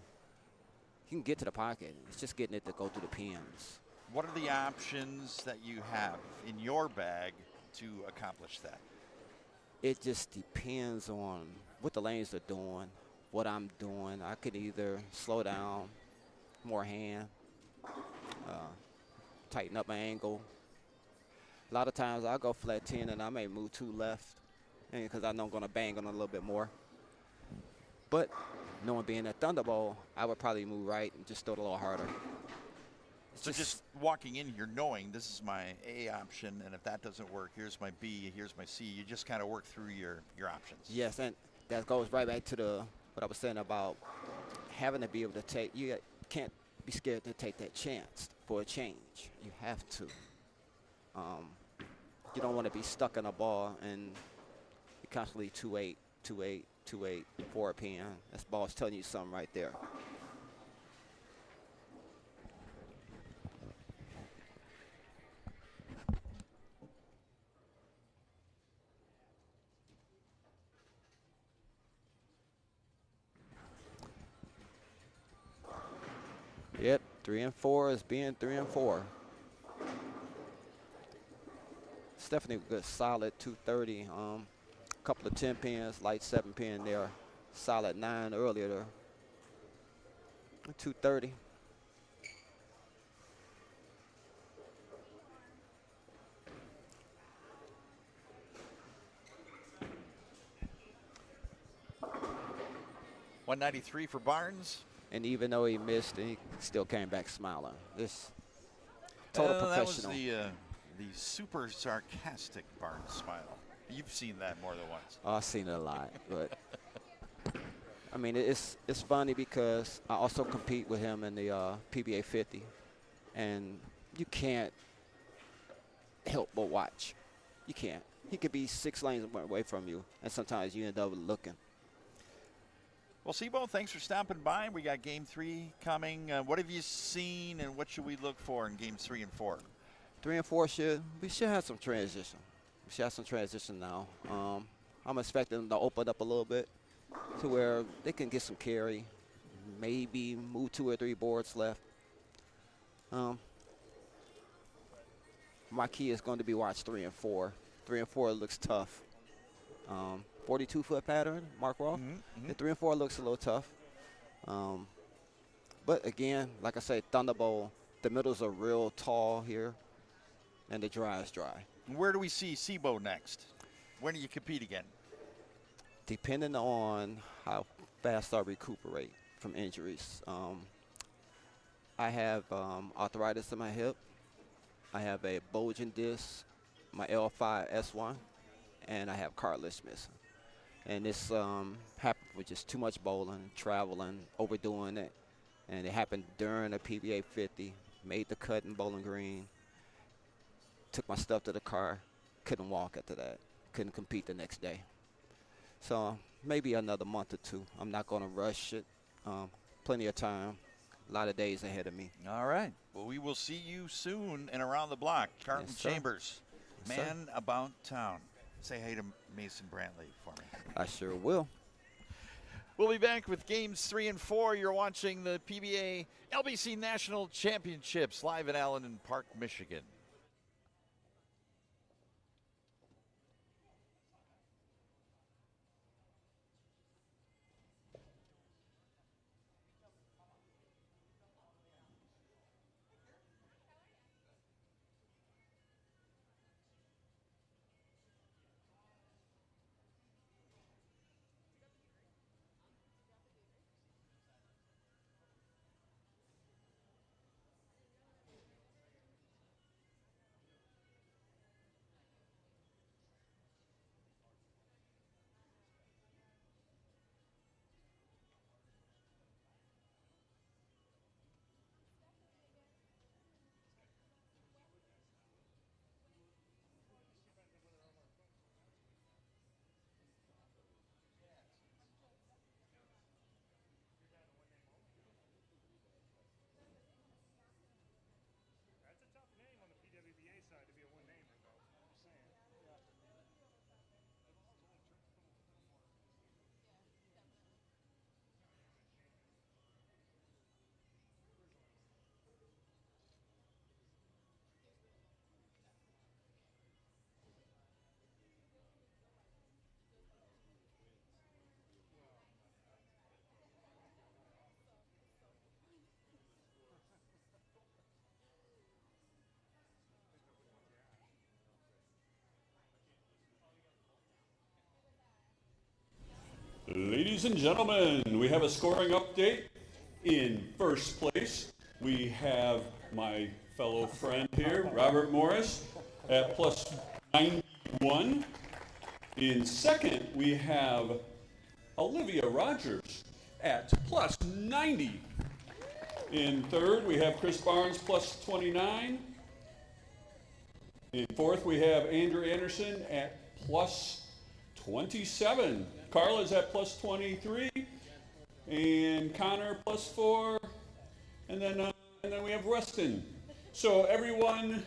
You can get to the pocket. It's just getting it to go through the pins. What are the options that you have in your bag to accomplish that? It just depends on what the lanes are doing, what I'm doing. I could either slow down, more hand, tighten up my angle. A lot of times I'll go flat 10 and I may move 2 left because I know I'm going to bang on a little bit more. But knowing being a Thunderbowl, I would probably move right and just throw it a little harder. So just walking in here knowing this is my A option, and if that doesn't work, here's my B, here's my C. You just kind of work through your options. Yes, and that goes right back to what I was saying about having to be able to take. You can't be scared to take that chance for a change. You have to. You don't want to be stuck in a ball and you're constantly 2-8, 2-8, 2-8, 4 pin. That ball's telling you something right there. Yep, 3 and 4 is being 3 and 4. Stephanie good solid 230. Couple of 10 pins, light 7 pin there. Solid 9 earlier there. 230. .193 for Barnes. And even though he missed, he still came back smiling. This total professional. That was the super sarcastic Barnes smile. You've seen that more than once. Oh, I've seen it a lot, but I mean, it's funny because I also compete with him in the PBA 50, and you can't help but watch. You can't. He could be 6 lanes away from you, and sometimes you end up looking. Well, Sebo, thanks for stopping by. We got Game 3 coming. What have you seen, and what should we look for in Games 3 and 4? 3 and 4 we should have some transition. We should have some transition now. I'm expecting them to open up a little bit to where they can get some carry, maybe move 2 or 3 boards left. My key is going to be watch 3 and 4. 3 and 4 looks tough. 42-foot pattern, Mark Roth. The 3 and 4 looks a little tough. But again, like I said, Thunderbowl, the middles are real tall here, and the dry is dry. Where do we see Sebo next? When do you compete again? Depending on how fast I recuperate from injuries. I have arthritis in my hip. I have a bulging disc, my L5-S1, and I have cartilage missing. And this happened with just too much bowling, traveling, overdoing it. And it happened during a PBA 50, made the cut in Bowling Green, took my stuff to the car, couldn't walk after that, couldn't compete the next day. So maybe another month or 2. I'm not going to rush it. Plenty of time, a lot of days ahead of me. All right. Well, we will see you soon and around the block. Carlton Yes, sir. Chambers, Yes, man about town. Say hey to Mason Brantley for me. I sure will. We'll be back with Games 3 and 4. You're watching the PBA LBC National Championships live in Allen Park, Michigan. Ladies and gentlemen, we have a scoring update. In first place, we have my fellow friend here, Robert Morris, at plus 91. In second, we have Olivia Rogers at plus 90. In third, we have Chris Barnes plus 29. In fourth, we have Andrew Anderson at plus 27. Carla's at plus 23, and Connor plus 4, and then we have Rustin. So everyone,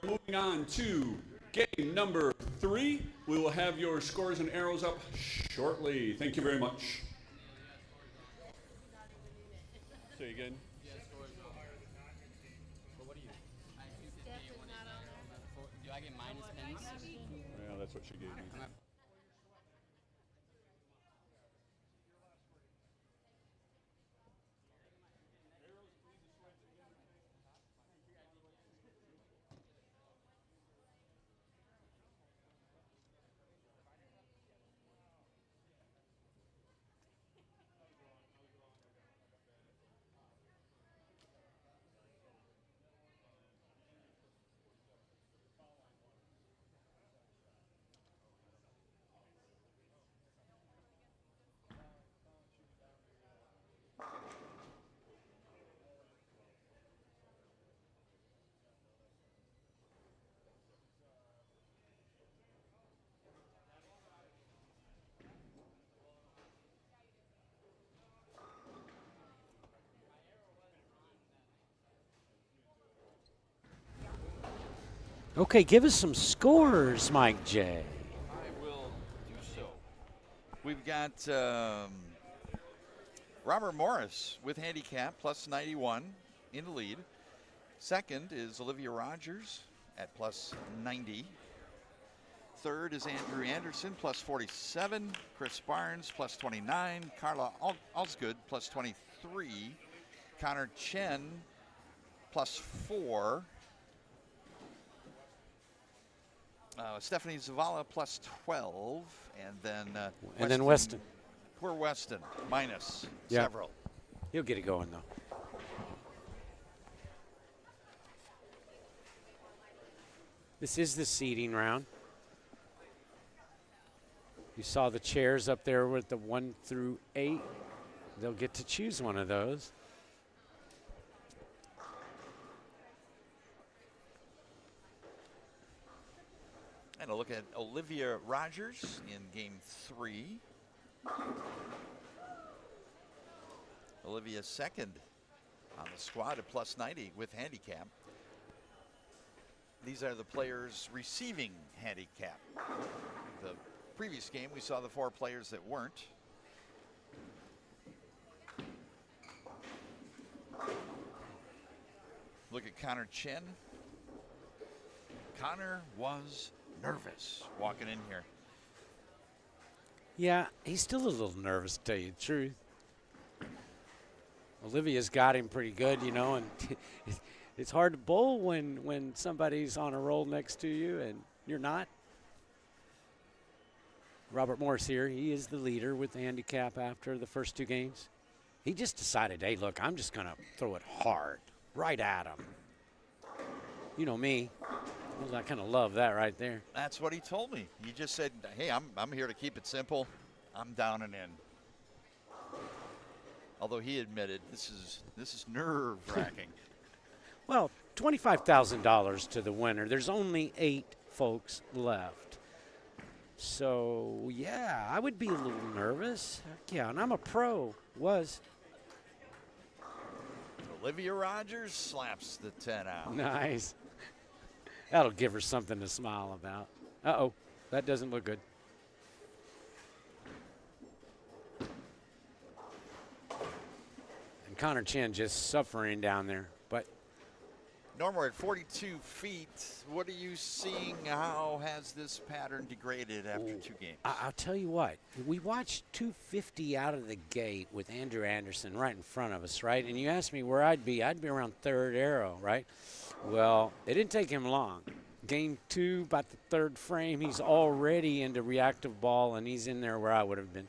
we are moving on to game number 3. We will have your scores and arrows up shortly. Thank you very much. Say again. Do I get minus pins? Yeah, that's what she gave me. Okay, give us some scores, Mike J. I will do so. We've got Robert Morris with handicap plus 91 in the lead. Second is Olivia Rogers at plus 90. Third is Andrew Anderson plus 47. Chris Barnes plus 29. Carla Osgood plus 23. Connor Chen plus 4. Stephanie Zavala plus 12. And then Weston. Poor Weston minus Yeah. several. He'll get it going, though. This is the seeding round. You saw the chairs up there with the 1 through 8. They'll get to choose one of those. And a look at Olivia Rogers in game 3. Olivia second on the squad at plus 90 with handicap. These are the players receiving handicap. The previous game, we saw the 4 players that weren't. Look at Connor Chen. Connor was nervous walking in here. Yeah, he's still a little nervous, to tell you the truth. Olivia's got him pretty good, you know, and it's hard to bowl when somebody's on a roll next to you and you're not. Robert Morris here, he is the leader with the handicap after the first 2 games. He just decided, hey, look, I'm just going to throw it hard, right at him. You know me. Well, I kind of love that right there. That's what he told me. He just said, hey, I'm here to keep it simple. I'm down and in. Although he admitted this is nerve-wracking. Well, $25,000 to the winner. There's only 8 folks left. So, yeah, I would be a little nervous. Heck yeah, and I'm a pro. Was. Olivia Rogers slaps the 10 out. Nice. That'll give her something to smile about. Uh-oh, that doesn't look good. And Connor Chen just suffering down there. But Norm, we're at 42 feet. What are you seeing? How has this pattern degraded after 2 games? I'll tell you what. We watched 250 out of the gate with Andrew Anderson right in front of us, right? And you asked me where I'd be. I'd be around 3rd arrow, right? Well, it didn't take him long. Game 2, about the 3rd frame, he's already into reactive ball, and he's in there where I would have been.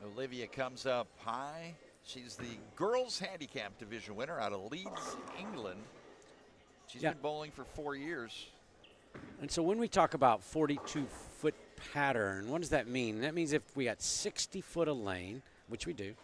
Olivia comes up high. She's the girls handicap division winner out of Leeds, England. She's been bowling for 4 years. And so when we talk about 42-foot pattern, what does that mean? That means if we got 60 foot of lane, which we do,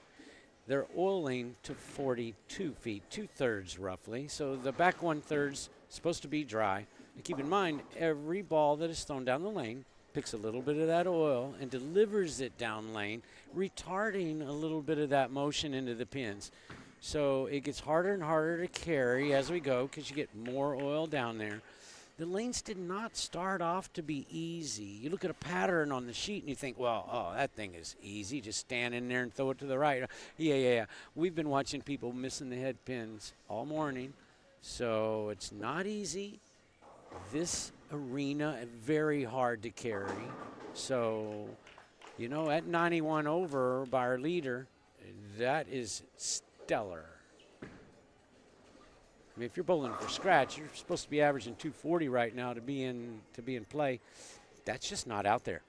they're oiling to 42 feet, 2/3 roughly. So the back 1/3's supposed to be dry. And keep in mind, every ball that is thrown down the lane picks a little bit of that oil and delivers it down lane, retarding a little bit of that motion into the pins. So it gets harder and harder to carry as we go because you get more oil down there. The lanes did not start off to be easy. You look at a pattern on the sheet and you think, well, oh, that thing is easy. Just stand in there and throw it to the right. Yeah. We've been watching people missing the head pins all morning. So it's not easy. This arena is very hard to carry. So, you know, at 91 over by our leader, that is stellar. I mean, if you're bowling for scratch, you're supposed to be averaging 240 right now to be in play. That's just not out there.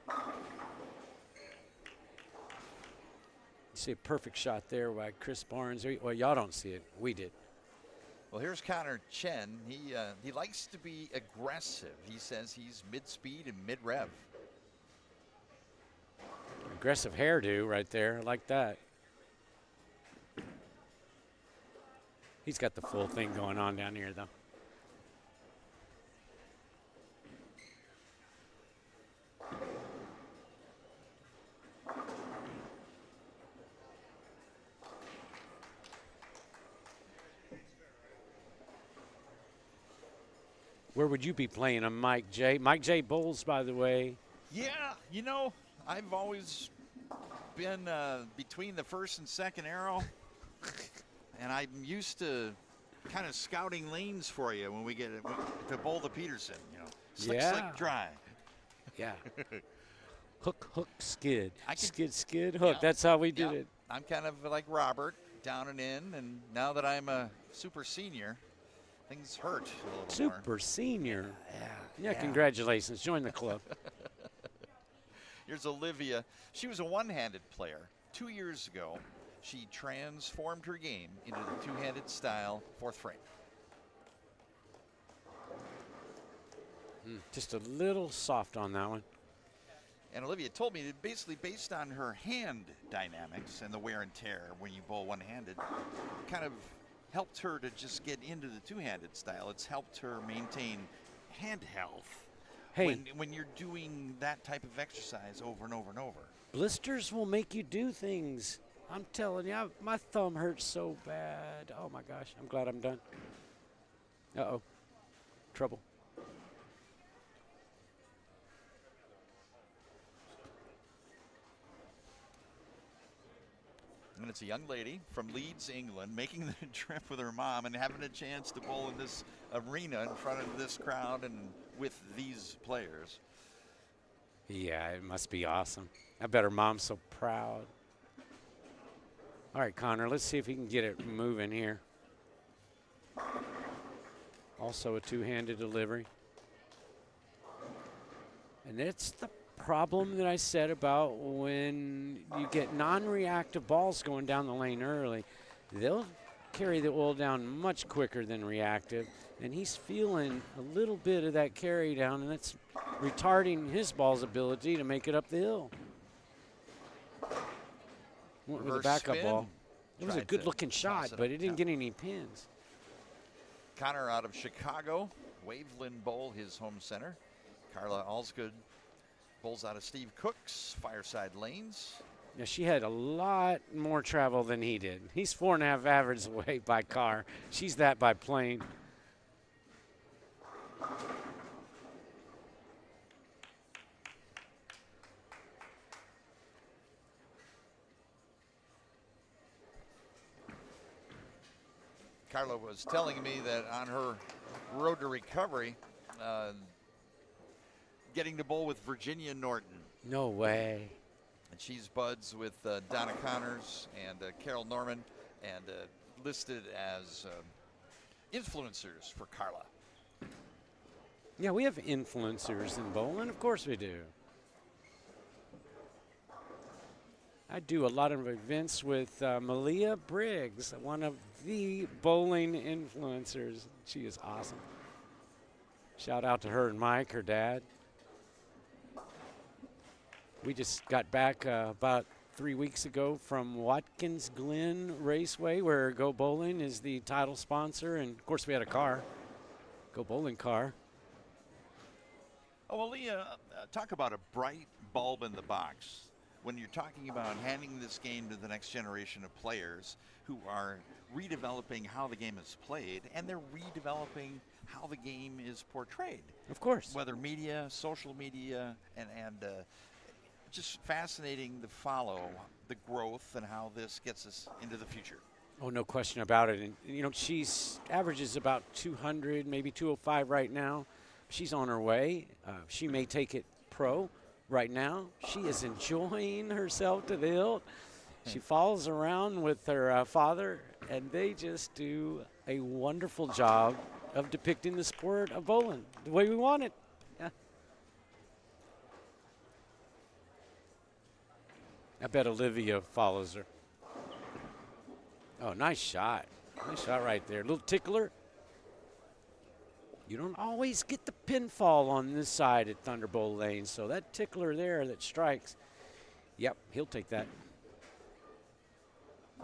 You see a perfect shot there by Chris Barnes. Well, y'all don't see it. We did. Well, here's Connor Chen. He likes to be aggressive. He says he's mid-speed and mid-rev. Aggressive hairdo right there. I like that. He's got the full thing going on down here, though. Where would you be playing him, Mike J? Mike J bowls, by the way. Yeah, you know, I've always been between the first and second arrow, and I'm used to kind of scouting lanes for you when we get to bowl the Peterson. You know, slick, slick, dry. Yeah. Hook, hook, skid. I can- Skid, skid, hook. That's how we did Yeah, it. I'm kind of like Robert, down and in, and now that I'm a super senior, things hurt a little more. Super senior. Yeah, Yeah. congratulations. Join the club. Here's Olivia. She was a one-handed player. 2 years ago, she transformed her game into the two-handed style, fourth frame. Just a little soft on that one. And Olivia told me that basically based on her hand dynamics and the wear and tear when you bowl one-handed, kind of helped her to just get into the two-handed style. It's helped her maintain hand health Hey. when you're doing that type of exercise over and over and over. Blisters will make you do things. I'm telling you, my thumb hurts so bad. Oh my gosh, I'm glad I'm done. Uh-oh, trouble. And it's a young lady from Leeds, England, making the trip with her mom and having a chance to bowl in this arena in front of this crowd and with these players. Yeah, it must be awesome. I bet her mom's so proud. All right, Connor, let's see if he can get it moving here. Also a two-handed delivery. And it's the problem that I said about when you get non-reactive balls going down the lane early. They'll carry the oil down much quicker than reactive, and he's feeling a little bit of that carry down, and that's retarding his ball's ability to make it up the hill. Went with a Reverse backup spin. ball. It was a Tried to good-looking toss shot, it but up it didn't top. get any pins. Connor out of Chicago, Waveland Bowl, his home center. Carla Allsgood bowls out of Steve Cook's Fireside Lanes. Yeah, she had a lot more travel than he did. He's 4.5 average away by car. She's that by plane. Carla was telling me that on her road to recovery, getting to bowl with Virginia Norton. No way. And she's buds with Donna Connors and Carol Norman, and listed as influencers for Carla. Yeah, we have influencers in bowling. Of course we do. I do a lot of events with Malia Briggs, one of the bowling influencers. She is awesome. Shout out to her and Mike, her dad. We just got back about 3 weeks ago from Watkins Glen Raceway, where Go Bowling is the title sponsor, and of course we had a car, Go Bowling car. Oh, well, Leah, talk about a bright bulb in the box. When you're talking about handing this game to the next generation of players who are redeveloping how the game is played, and they're redeveloping how the game is portrayed. Of course. Whether media, social media, and just fascinating to follow the growth and how this gets us into the future. Oh, no question about it. And, you know, she's averages about 200, maybe 205 right now. She's on her way. She may take it pro right now. She is enjoying herself to the hilt. She follows around with her father, and they just do a wonderful job of depicting the sport of bowling the way we want it. Yeah. I bet Olivia follows her. Oh, nice shot. Nice shot right there. Little tickler. You don't always get the pinfall on this side at Thunderbowl Lanes, so that tickler there that strikes, yep, he'll take that.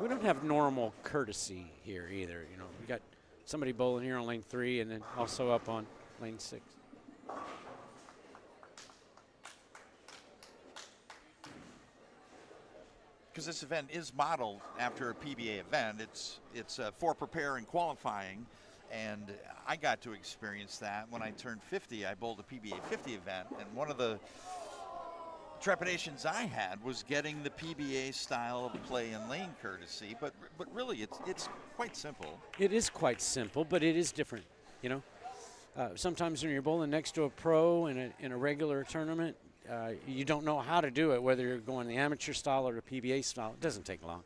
We don't have normal courtesy here either. You know, we got somebody bowling here on lane 3 and then also up on lane 6. Because this event is modeled after a PBA event. It's for prepare and qualifying, And I got to experience that when I turned 50. I bowled a PBA 50 event, and one of the trepidations I had was getting the PBA style of play and lane courtesy, but really it's quite simple. It is quite simple, but it is different, you know. Sometimes when you're bowling next to a pro in a regular tournament, you don't know how to do it, whether you're going the amateur style or the PBA style. It doesn't take long.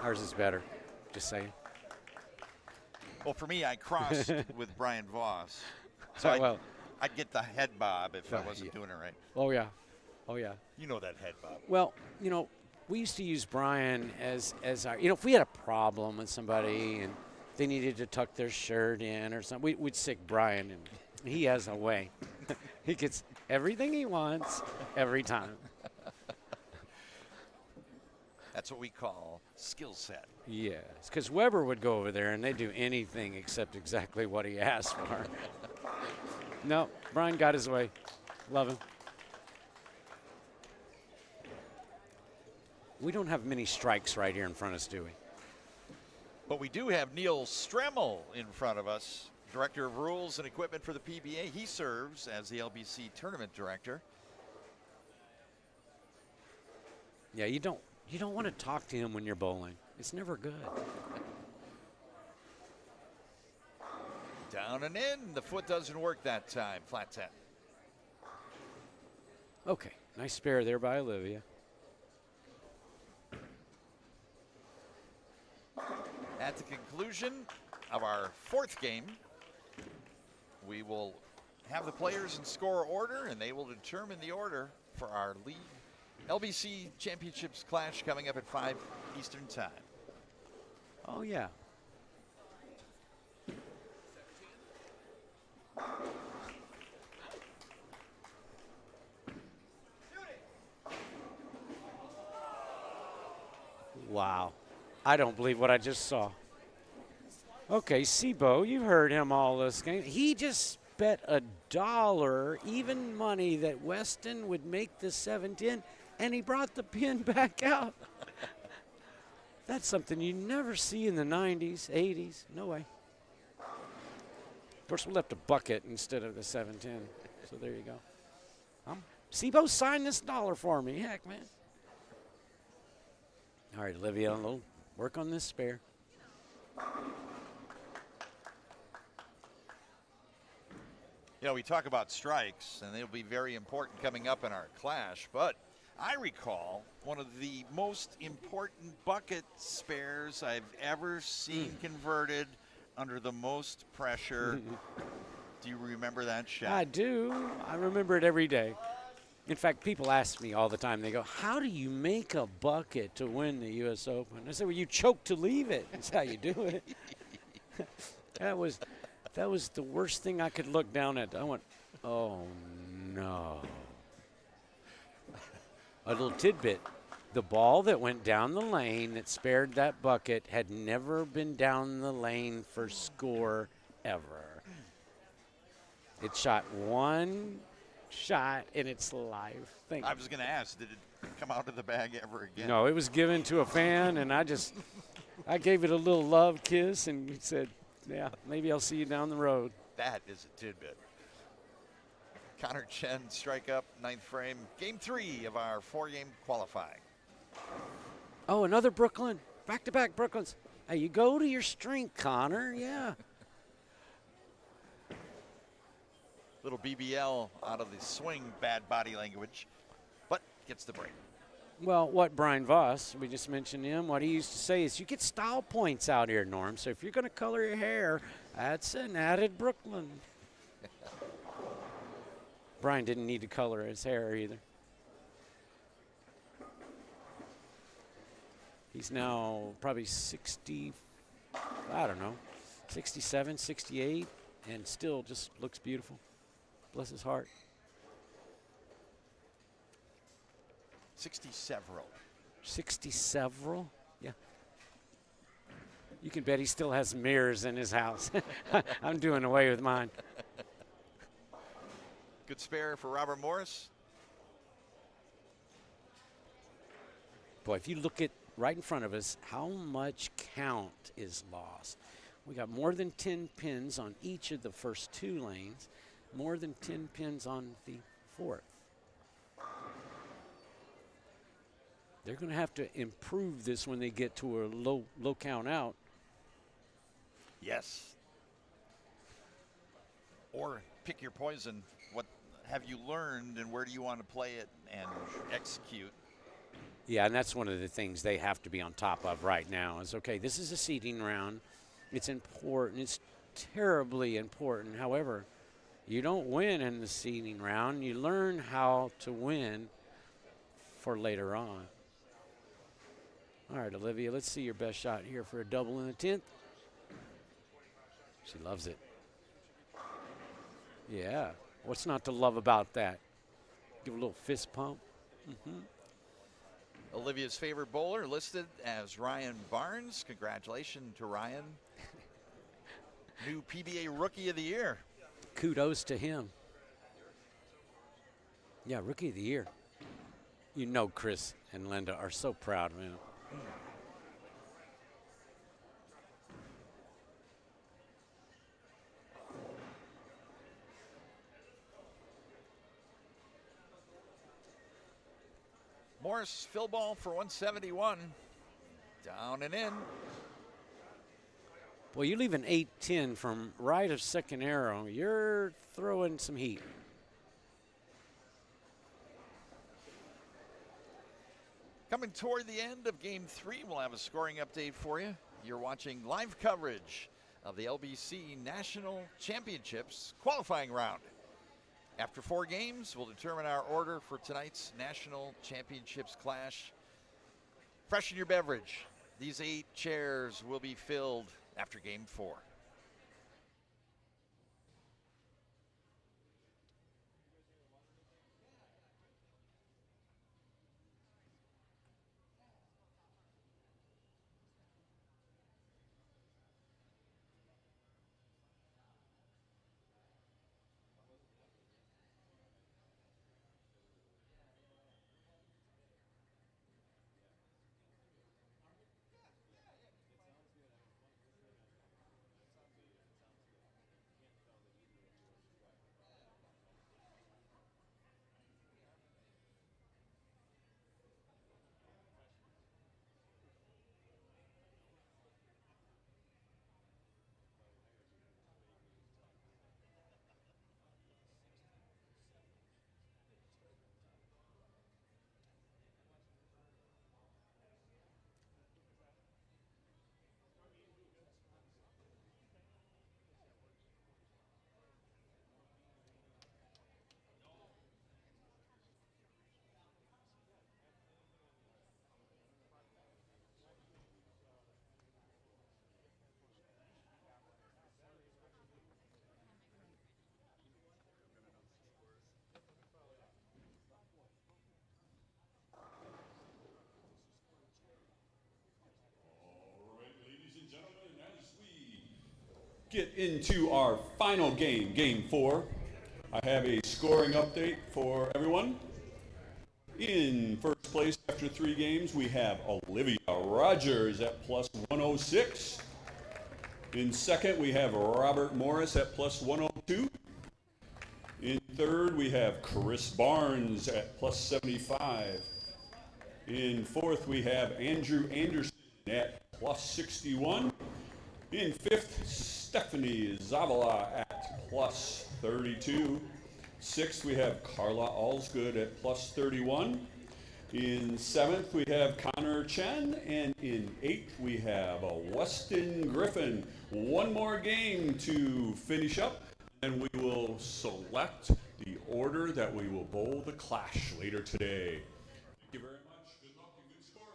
Ours is better, just saying. Well, for me, I crossed with Brian Voss, so I'd get the head bob if I wasn't doing it right. Oh, yeah. Oh, yeah. You know that head bob. Well, you know, we used to use Brian as our, you know, if we had a problem with somebody and they needed to tuck their shirt in or something, we'd stick Brian, and he has a way. He gets everything he wants every time. That's what we call skill set. Yes, because Weber would go over there and they'd do anything except exactly what he asked for. No, Brian got his way. Love him. We don't have many strikes right here in front of us, do we? But we do have Neil Stremmel in front of us, Director of Rules and Equipment for the PBA. He serves as the LBC Tournament Director. Yeah, you don't want to talk to him when you're bowling. It's never good. Down and in. The foot doesn't work that time. Flat 10. Okay, nice spare there by Olivia. At the conclusion of our fourth game, we will have the players in score order, and they will determine the order for our league LBC Championships clash coming up at 5 Eastern Time. Oh, yeah. Wow. I don't believe what I just saw. Okay, Sebo, you've heard him all this game. He just bet $1 even money that Weston would make the 7-10, and he brought the pin back out. That's something you never see in the 90s, 80s. No way. Of course, we left a bucket instead of the 7-10, so there you go. Sebo signed this $1 for me. Heck, man. All right, Olivia, a little work on this spare. You know, we talk about strikes, and they'll be very important coming up in our clash, but I recall one of the most important bucket spares I've ever seen converted under the most pressure. Do you remember that shot? I do. I remember it every day. In fact, people ask me all the time, they go, how do you make a bucket to win the U.S. Open? I say, well, you choke to leave it. That's how you do it. That was the worst thing I could look down at. I went, oh, no. A little tidbit. The ball that went down the lane that spared that bucket had never been down the lane for score ever. It shot one shot in its life. I was going to ask, did it come out of the bag ever again? No, it was given to a fan, and I gave it a little love kiss and said, yeah, maybe I'll see you down the road. That is a tidbit. Connor Chen, strike up, 9th frame. Game 3 of our 4-game qualifying. Oh, another Brooklyn. Back-to-back Brooklyns. Hey, you go to your strength, Connor. Yeah. Little BBL out of the swing, bad body language, but gets the break. Well, what Brian Voss, we just mentioned him, what he used to say is you get style points out here, Norm. So if you're going to color your hair, that's an added Brooklyn. Brian didn't need to color his hair either. He's now probably 60, I don't know, 67, 68, and still just looks beautiful. Bless his heart. 60 several. 60 several? Yeah. You can bet he still has mirrors in his house. I'm doing away with mine. Good spare for Robert Morris. Boy, if you look at right in front of us, how much count is lost. We got more than 10 pins on each of the first 2 lanes, more than 10 pins on the 4th. They're going to have to improve this when they get to a low count out. Yes. Or pick your poison. What have you learned and where do you want to play it and execute? Yeah, and that's one of the things they have to be on top of right now is, okay, this is a seeding round. It's important. It's terribly important. However, you don't win in the seeding round. You learn how to win for later on. All right, Olivia, let's see your best shot here for a double in the 10th. She loves it. Yeah, what's not to love about that? Give a little fist pump. Olivia's favorite bowler listed as Ryan Barnes. Congratulations to Ryan. New PBA Rookie of the Year. Kudos to him. Yeah, Rookie of the Year. You know Chris and Linda are so proud of him. Morris, fill ball for 171. Down and in. Well, you leave an 8-10 from right of second arrow. You're throwing some heat. Coming toward the end of Game 3, we'll have a scoring update for you. You're watching live coverage of the LBC National Championships qualifying round. After 4 games, we'll determine our order for tonight's National Championships clash. Freshen your beverage. These 8 chairs will be filled after Game 4. Get into our final game, Game 4. I have a scoring update for everyone. In first place after 3 games, we have Olivia Rogers at plus 106. In second, we have Robert Morris at plus 102. In third, we have Chris Barnes at plus 75. In fourth, we have Andrew Anderson at plus 61. In fifth, Stephanie Zavala at plus 32. Sixth, we have Carla Allsgood at plus 31. In seventh, we have Connor Chen. And in eighth, we have Weston Griffin. One more game to finish up, and we will select the order that we will bowl the clash later today. Thank you very much. Good luck and good scoring.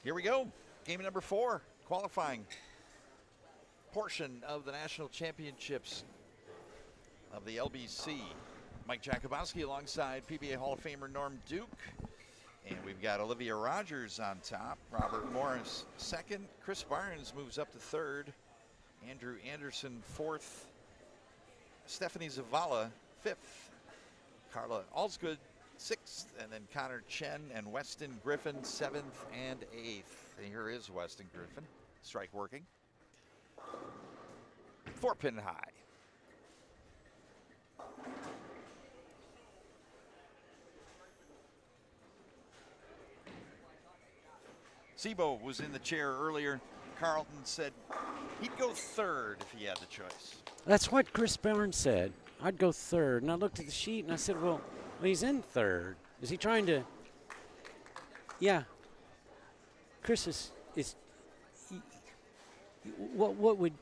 Here we go. Game number 4, qualifying portion of the National Championships. of the LBC. Mike Jakubowski alongside PBA Hall of Famer Norm Duke. And we've got Olivia Rogers on top, Robert Morris second, Chris Barnes moves up to third, Andrew Anderson fourth, Stephanie Zavala fifth, Carla Allsgood sixth, and then Connor Chen and Weston Griffin seventh and eighth. And here is Weston Griffin, strike working. 4-pin high. Sebo was in the chair earlier. Carlton said he'd go third if he had the choice. That's what Chris Barnes said. I'd go third. And I looked at the sheet and I said, well, he's in third. Is he trying to? Yeah. Chris is what would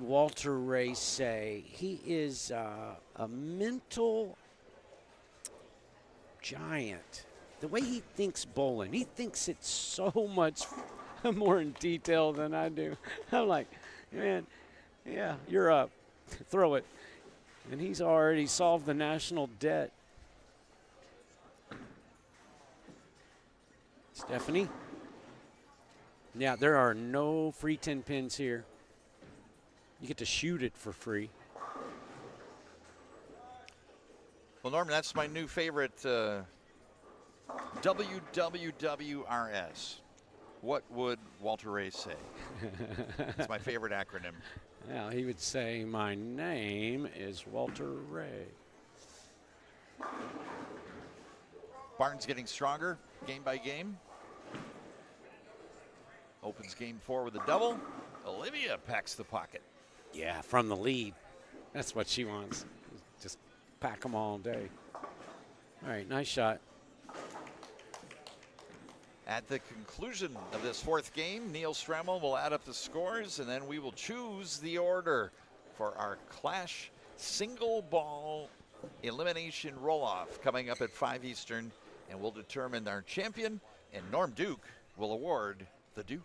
Walter Ray say? He is a mental giant. The way he thinks bowling, he thinks it so much more in detail than I do. I'm like, man, yeah, you're up. Throw it. And he's already solved the national debt. Stephanie? Yeah, there are no free 10 pins here. You get to shoot it for free. Well, Norman, that's my new favorite WWWRS. What would Walter Ray say? It's my favorite acronym. Yeah, he would say, my name is Walter Ray. Barnes getting stronger game by game. Opens game 4 with a double. Olivia packs the pocket. Yeah, from the lead. That's what she wants. Just pack them all day. All right, nice shot. At the conclusion of this 4th game, Neil Stremmel will add up the scores, and then we will choose the order for our Clash single ball elimination roll-off coming up at 5 Eastern, and we'll determine our champion, and Norm Duke will award the Duke.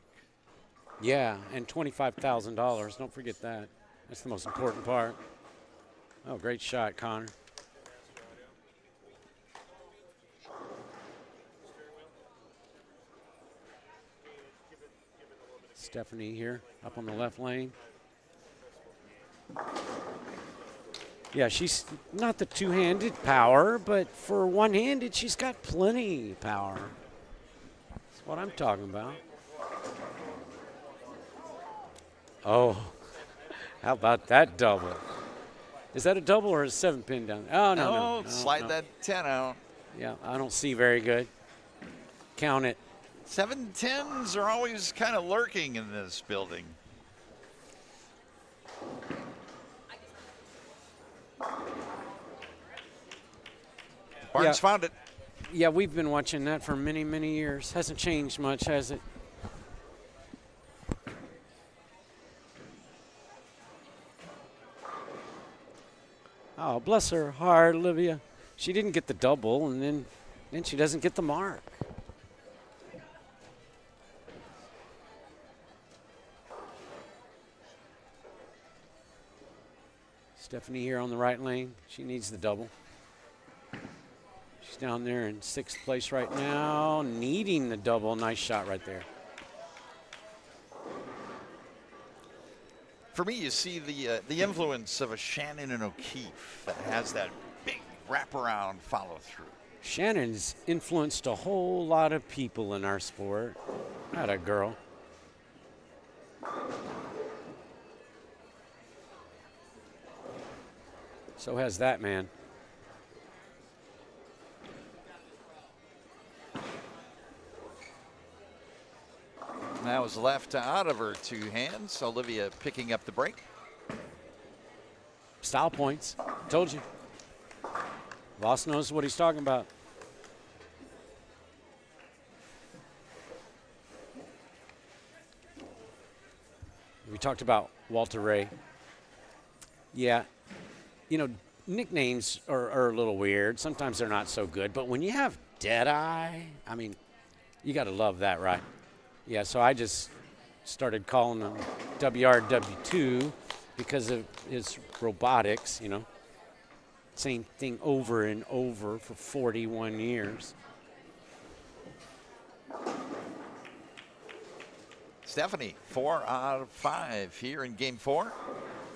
Yeah, and $25,000. Don't forget that. That's the most important part. Oh, great shot, Connor. Stephanie here up on the left lane. Yeah, she's not the two-handed power, but for one-handed, she's got plenty of power. That's what I'm talking about. Oh, how about that double? Is that a double or a 7-pin down? Oh, no. Slide that 10 out. Yeah, I don't see very good. Count it. 7-10s are always kind of lurking in this building. Barnes found it. Yeah, we've been watching that for many, many years. Hasn't changed much, has it? Oh, bless her heart, Olivia. She didn't get the double, and then she doesn't get the mark. Stephanie here on the right lane. She needs the double. She's down there in 6th place right now, needing the double. Nice shot right there. For me, you see the influence of a Shannon and O'Keefe that has that big wraparound follow through. Shannon's influenced a whole lot of people in our sport. Not a girl. So has that man. That was left out of her 2 hands. Olivia picking up the break. Style points. Told you. Voss knows what he's talking about. We talked about Walter Ray. Yeah. You know, nicknames are a little weird. Sometimes they're not so good. But when you have Deadeye, I mean, you got to love that, right? Yeah, so I just started calling him WRW2 because of his robotics, you know. same thing over and over for 41 years. Stephanie, 4 out of 5 here in game 4.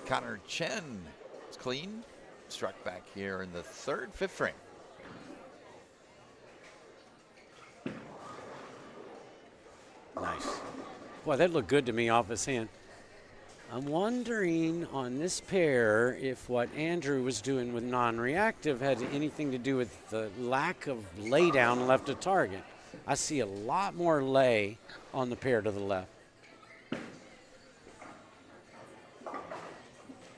Connor Chen is clean. Struck back here in the 3rd, 5th frame. Nice. Boy, that looked good to me off his hand. I'm wondering on this pair if what Andrew was doing with non-reactive had anything to do with the lack of laydown left of target. I see a lot more lay on the pair to the left.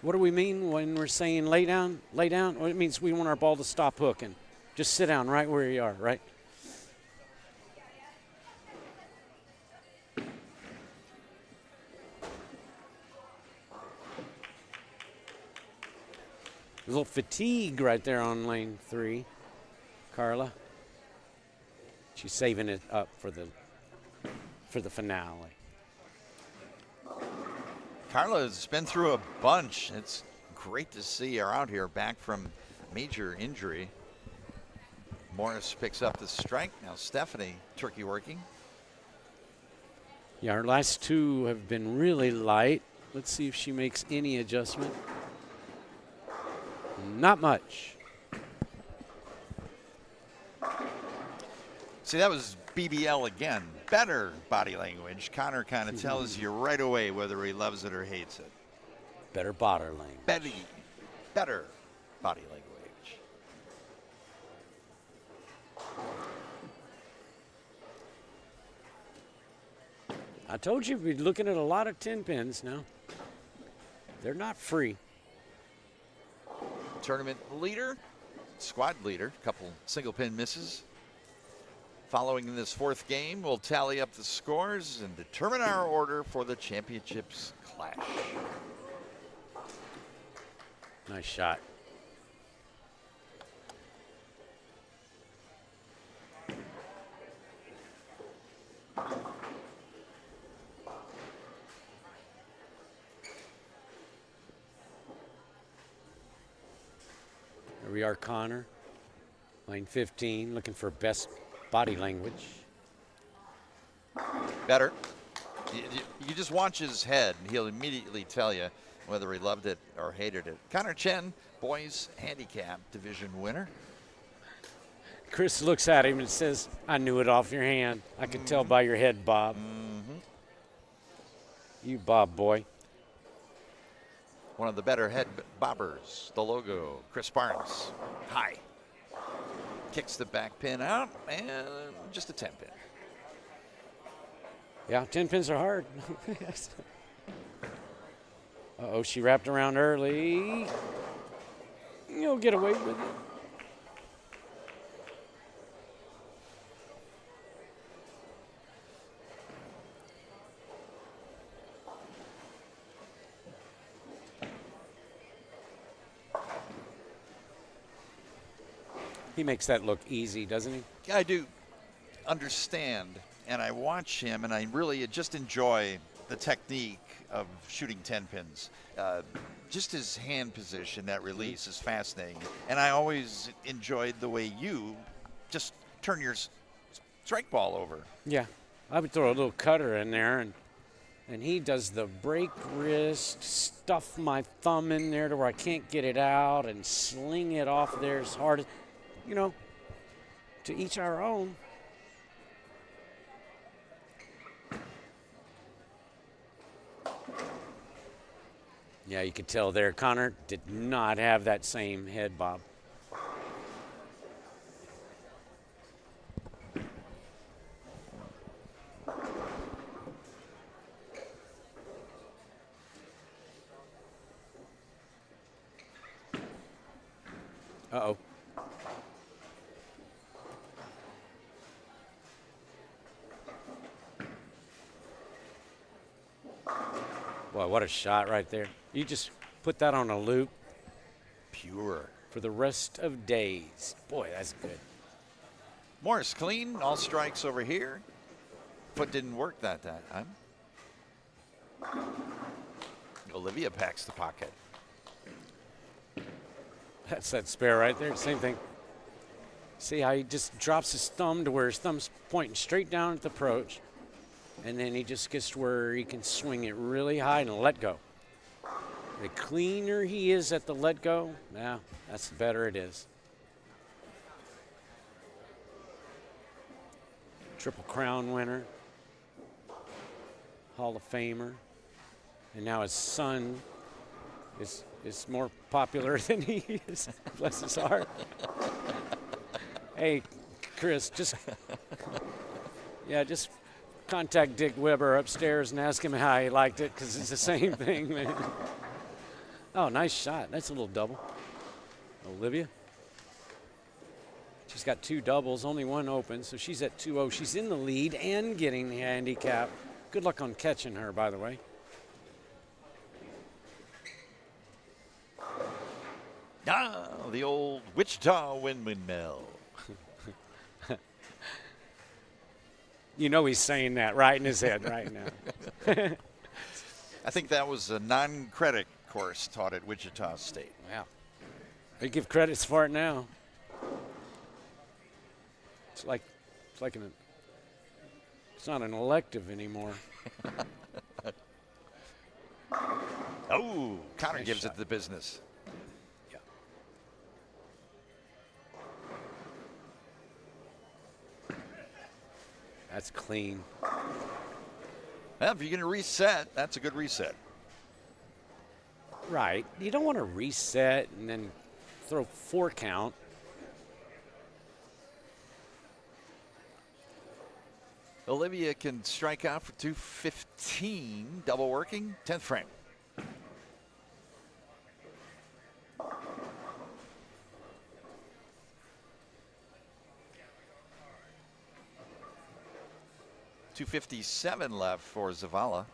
What do we mean when we're saying lay down? Lay down? Well, it means we want our ball to stop hooking. Just sit down right where you are, right? A little fatigue right there on lane 3, Carla. She's saving it up for the finale. Carla's been through a bunch. It's great to see her out here back from major injury. Morris picks up the strike. Now Stephanie turkey working. Yeah, our last 2 have been really light. Let's see if she makes any adjustment. Not much. See, that was BBL again. Better body language. Connor kind of tells you right away whether he loves it or hates it. Better body language. Better body language. I told you we'd be looking at a lot of 10 pins now. They're not free. Tournament leader, squad leader, couple single pin misses. Following in this 4th game, we'll tally up the scores and determine our order for the championships clash. Nice shot. Here we are, Connor. Lane 15, looking for best body language. Better. You just watch his head, and he'll immediately tell you whether he loved it or hated it. Connor Chen, boys handicap division winner. Chris looks at him and says, I knew it off your hand. I could tell by your head, Bob. You Bob boy. One of the better head bobbers, the logo, Chris Barnes. High. Kicks the back pin out, and just a 10 pin. Yeah, 10 pins are hard. Uh-oh, she wrapped around early. You'll get away with it. He makes that look easy, doesn't he? Yeah, I do understand, and I watch him, and I really just enjoy the technique of shooting 10 pins. Just his hand position, that release is fascinating, and I always enjoyed the way you just turn your strike ball over. Yeah, I would throw a little cutter in there, and he does the break wrist, stuff my thumb in there to where I can't get it out, and sling it off there as hard as, you know, to each our own. Yeah, you could tell there, Connor did not have that same head bob. Uh-oh. Boy, what a shot right there. You just put that on a loop. Pure. For the rest of days. Boy, that's good. Morris clean, all strikes over here. Foot didn't work that time. Olivia packs the pocket. That's that spare right there. Same thing. See how he just drops his thumb to where his thumb's pointing straight down at the approach. And then he just gets to where he can swing it really high and let go. The cleaner he is at the let go, now that's the better it is. Triple Crown winner, Hall of Famer, and now his son is more popular than he is. Bless his heart. Hey, Chris, just contact Dick Weber upstairs and ask him how he liked it, because it's the same thing, man. Oh, nice shot. That's a little double. Olivia. She's got 2 doubles, only 1 open, so she's at 2-0. She's in the lead and getting the handicap. Good luck on catching her, by the way. Ah, the old Wichita windmill. You know he's saying that right in his head right now. I think that was a non-credit course taught at Wichita State. Wow. They give credits for it now. It's not an elective anymore. Oh, Connor Nice gives shot. it the business. Yeah. That's clean. Well, if you're going to reset, that's a good reset. Right. You don't want to reset and then throw 4 count. Olivia can strike out for 215, double working, 10th frame. .257 left for Zavala.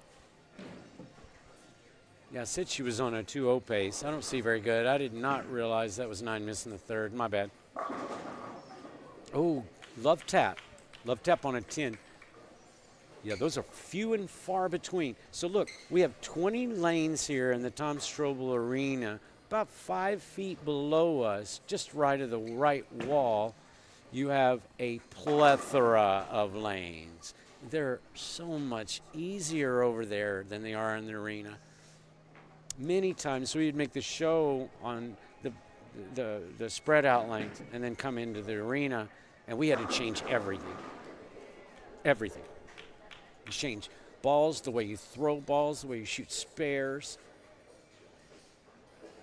Yeah, I said she was on a 2-0 pace. I don't see very good. I did not realize that was 9 missing the third. My bad. Oh, love tap. Love tap on a 10. Yeah, those are few and far between. So look, we have 20 lanes here in the Tom Strobl Arena. About 5 feet below us, just right of the right wall, you have a plethora of lanes. They're so much easier over there than they are in the arena. Many times we'd make the show on the spread out lanes and then come into the arena, and we had to change everything. Everything. You change balls, the way you throw balls, the way you shoot spares.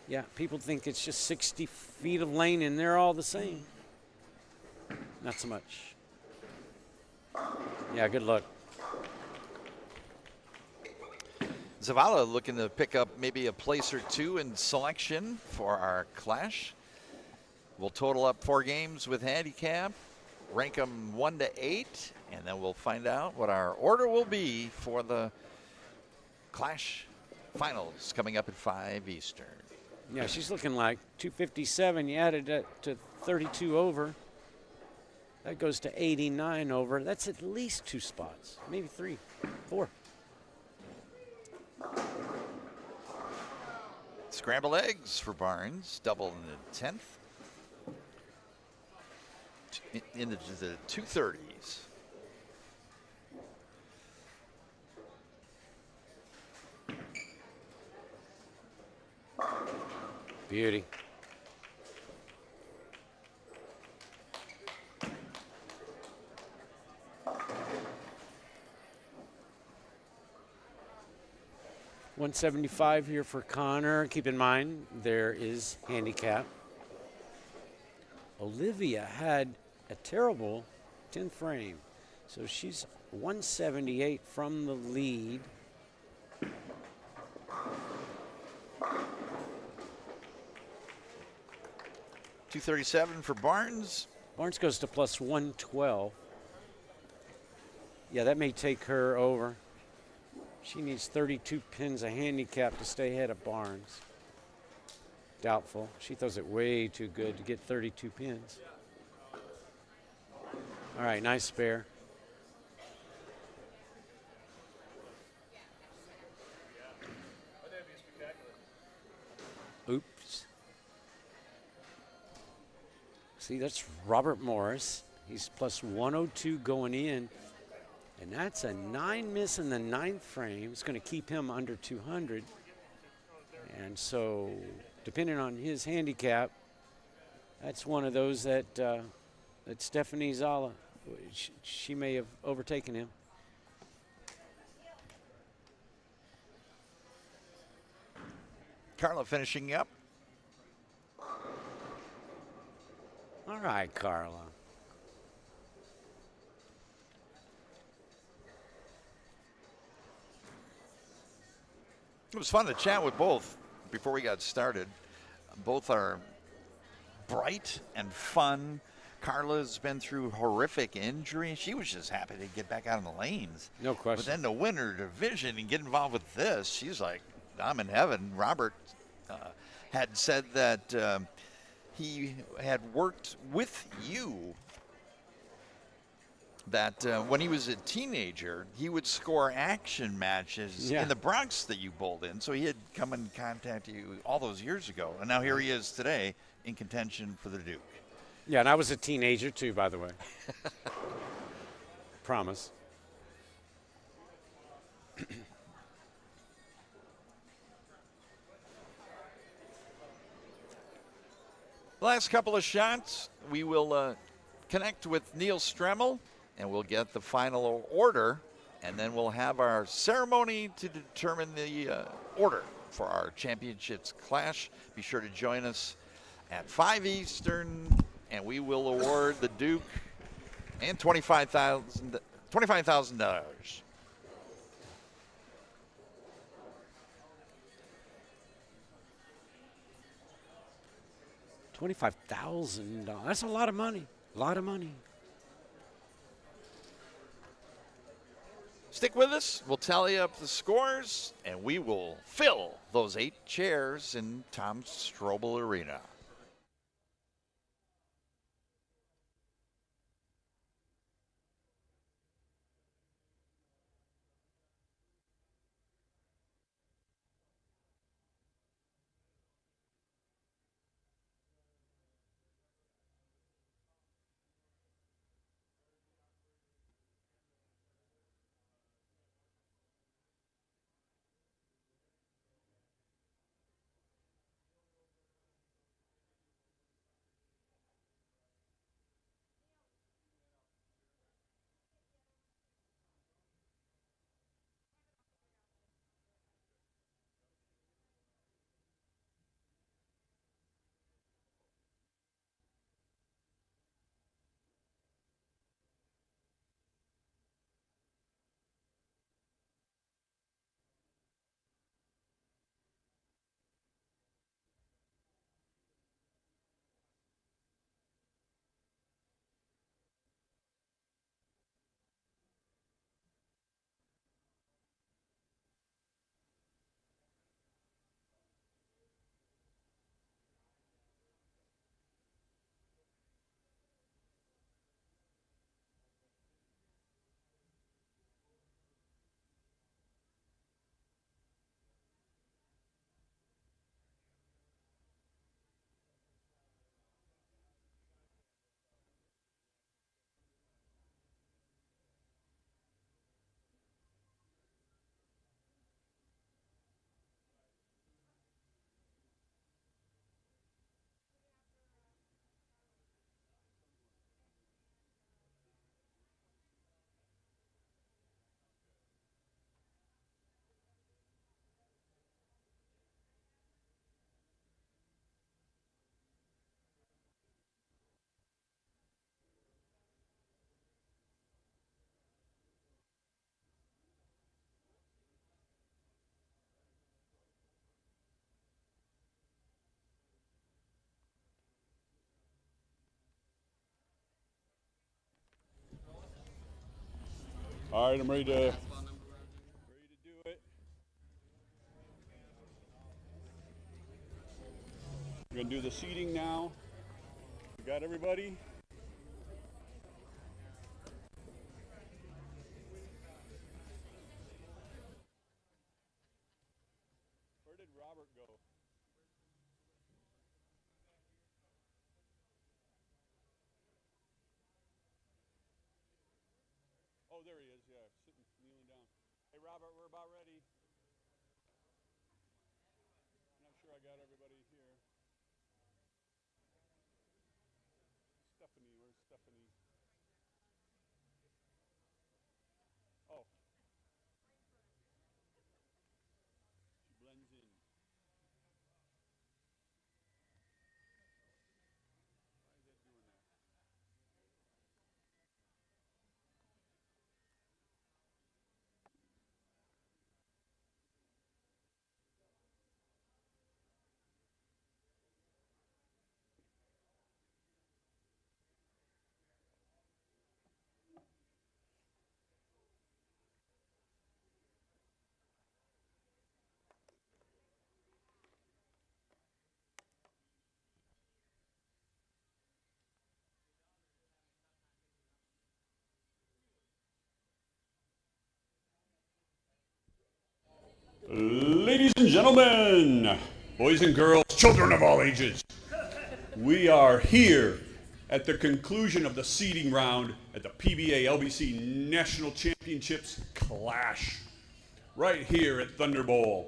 Yeah, people think it's just 60 feet of lane and they're all the same. Not so much. Yeah, good luck. Zavala looking to pick up maybe a place or 2 in selection for our clash. We'll total up 4 games with handicap, rank them 1 to 8, and then we'll find out what our order will be for the clash finals coming up at 5 Eastern. Yeah, she's looking like 257. You added that to 32 over. That goes to 89 over. That's at least 2 spots, maybe 3, 4. Scrambled eggs for Barnes, double in the 10th. Into the 230s. Beauty. $175 here for Connor. Keep in mind, there is handicap. Olivia had a terrible 10th frame, so she's 178 from the lead. .237 for Barnes. Barnes goes to plus 112. Yeah, that may take her over. She needs 32 pins of handicap to stay ahead of Barnes. Doubtful. She throws it way too good to get 32 pins. All right, nice spare. Oops. See, that's Robert Morris. He's plus 102 going in. And that's a 9 miss in the 9th frame. It's going to keep him under 200. And so, depending on his handicap, that's one of those that that Stephanie Zala, she may have overtaken him. Carla finishing up. All right, Carla. It was fun to chat with both before we got started. Both are bright and fun. Carla's been through horrific injury. She was just happy to get back out on the lanes. No question. But then to win her division and get involved with this, she's like, I'm in heaven. Robert had said that he had worked with you, that when he was a teenager, he would score action matches in the Bronx that you bowled in. So he had come and contacted you all those years ago. And now here he is today in contention for the Duke. Yeah, and I was a teenager too, by the way. Promise. Last couple of shots, we will connect with Neil Stremmel, and we'll get the final order, and then we'll have our ceremony to determine the order for our championships clash. Be sure to join us at 5 Eastern, and we will award the Duke and $25,000. $25,000. That's a lot of money. A lot of money. Stick with us. We'll tally up the scores, and we will fill those 8 chairs in Tom Strobl Arena. All right, I'm ready to do it. We're gonna do the seating now. We got everybody? Where did Robert go? Oh, there he is, yeah, sitting, kneeling down. Hey, Robert, we're about ready. I'm not sure I got everybody here. Stephanie, where's Stephanie? Oh. She blends in. Why is that doing that? Ladies and gentlemen, boys and girls, children of all ages, we are here at the conclusion of the seeding round at the PBA LBC National Championships Clash, right here at Thunderbowl.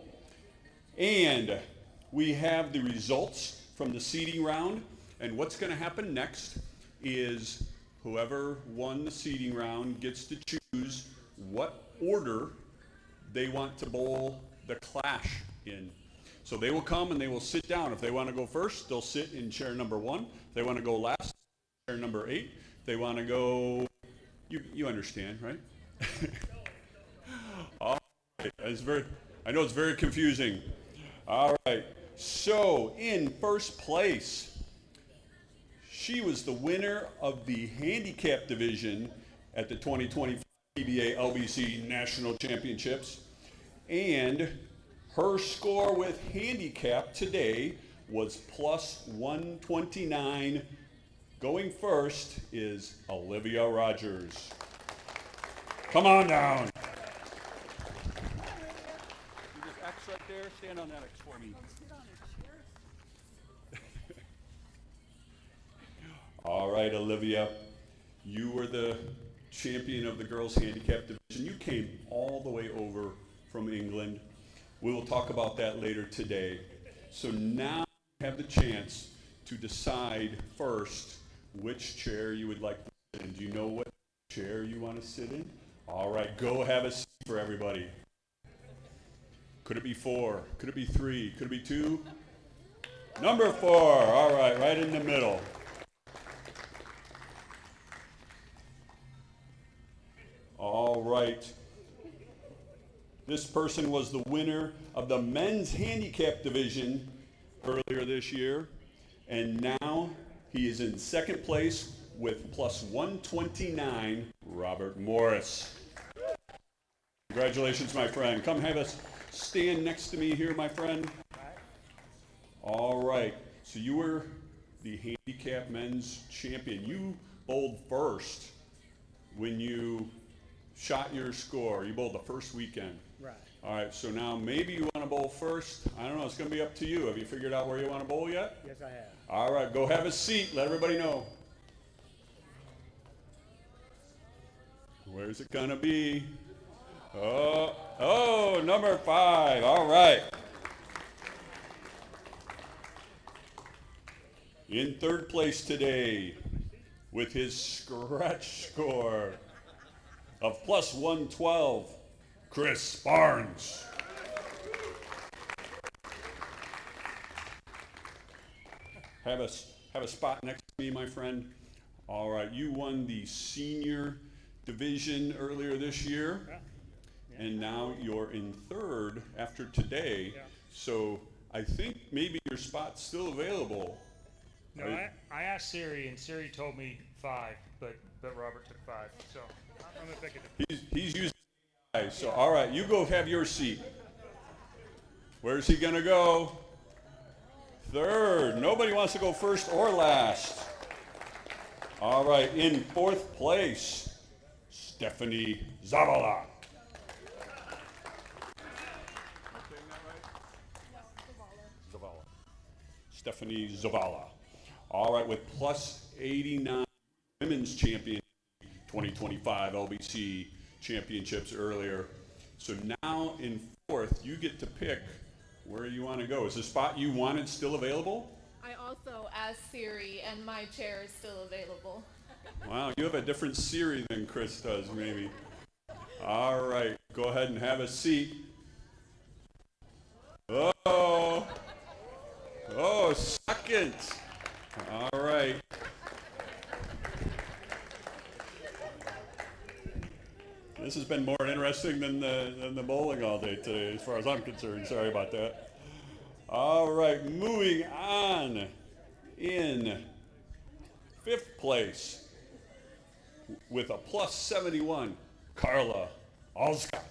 And we have the results from the seeding round, and what's going to happen next is whoever won the seeding round gets to choose what order they want to bowl the clash in. So they will come and they will sit down. If they want to go first, they'll sit in chair number 1. If they want to go last, chair number 8. If they want to go, you understand, right? All right. I know it's very confusing. All right. So in first place, she was the winner of the handicap division at the 2025 PBA LBC National Championships, and her score with handicap today was plus 129. Going first is Olivia Rogers. Come on down. You just X right there. Stand on that X for me. All right, Olivia, you were the champion of the girls handicap division. You came all the way over from England. We will talk about that later today. So now you have the chance to decide first which chair you would like to sit in. Do you know what chair you want to sit in? All right, go have a seat for everybody. Could it be 4? Could it be 3? Could it be 2? Number 4. All right in the middle. All right. This person was the winner of the men's handicap division earlier this year, and now he is in second place with plus 129, Robert Morris. Congratulations, my friend. Come have us stand next to me here, my friend. All right. So you were the handicap men's champion. You bowled first when you shot your score. You bowled the first weekend. Right. All right, so now maybe you want to bowl first. I don't know, it's going to be up to you. Have you figured out where you want to bowl yet? Yes, I have. All right, go have a seat. Let everybody know. Where's it going to be? Oh, number 5. All right. In third place today with his scratch score of plus 112, Chris Barnes. Have a spot next to me, my friend. All right, you won the senior division earlier this year, and now you're in third after today. Yeah. So I think maybe your spot's still available. No, I asked Siri, and Siri told me 5, but Robert took 5. So I'm gonna pick it. He's using AI. So all right, you go have your seat. Where's he gonna go? Third. Nobody wants to go first or last. All right, in fourth place, Stephanie Zavala. Zavala. Stephanie Zavala. All right, with plus 89, women's champion 2025 LBC championships earlier. So now in fourth, you get to pick where you want to go. Is the spot you wanted still available? I also asked Siri, and my chair is still available. Wow, you have a different Siri than Chris does, maybe. All right, go ahead and have a seat. Oh, second. All right. This has been more interesting than the bowling all day today, as far as I'm concerned. Sorry about that. All right, moving on. In fifth place, with a plus 71, Carla Alska.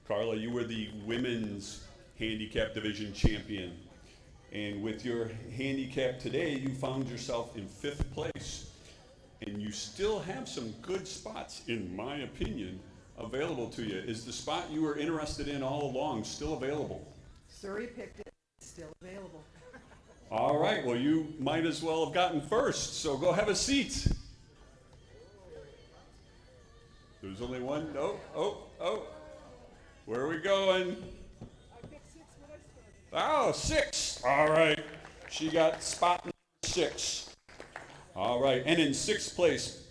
Carla, you were the women's handicap division champion. And with your handicap today, you found yourself in fifth place. And you still have some good spots, in my opinion, available to you. Is the spot you were interested in all along still available? Surrey picked it. It's still available. All right, well, you might as well have gotten first, so go have a seat. There's only one. Oh. Where are we going? Oh, 6. All right. She got spot number 6. All right. And in 6th place,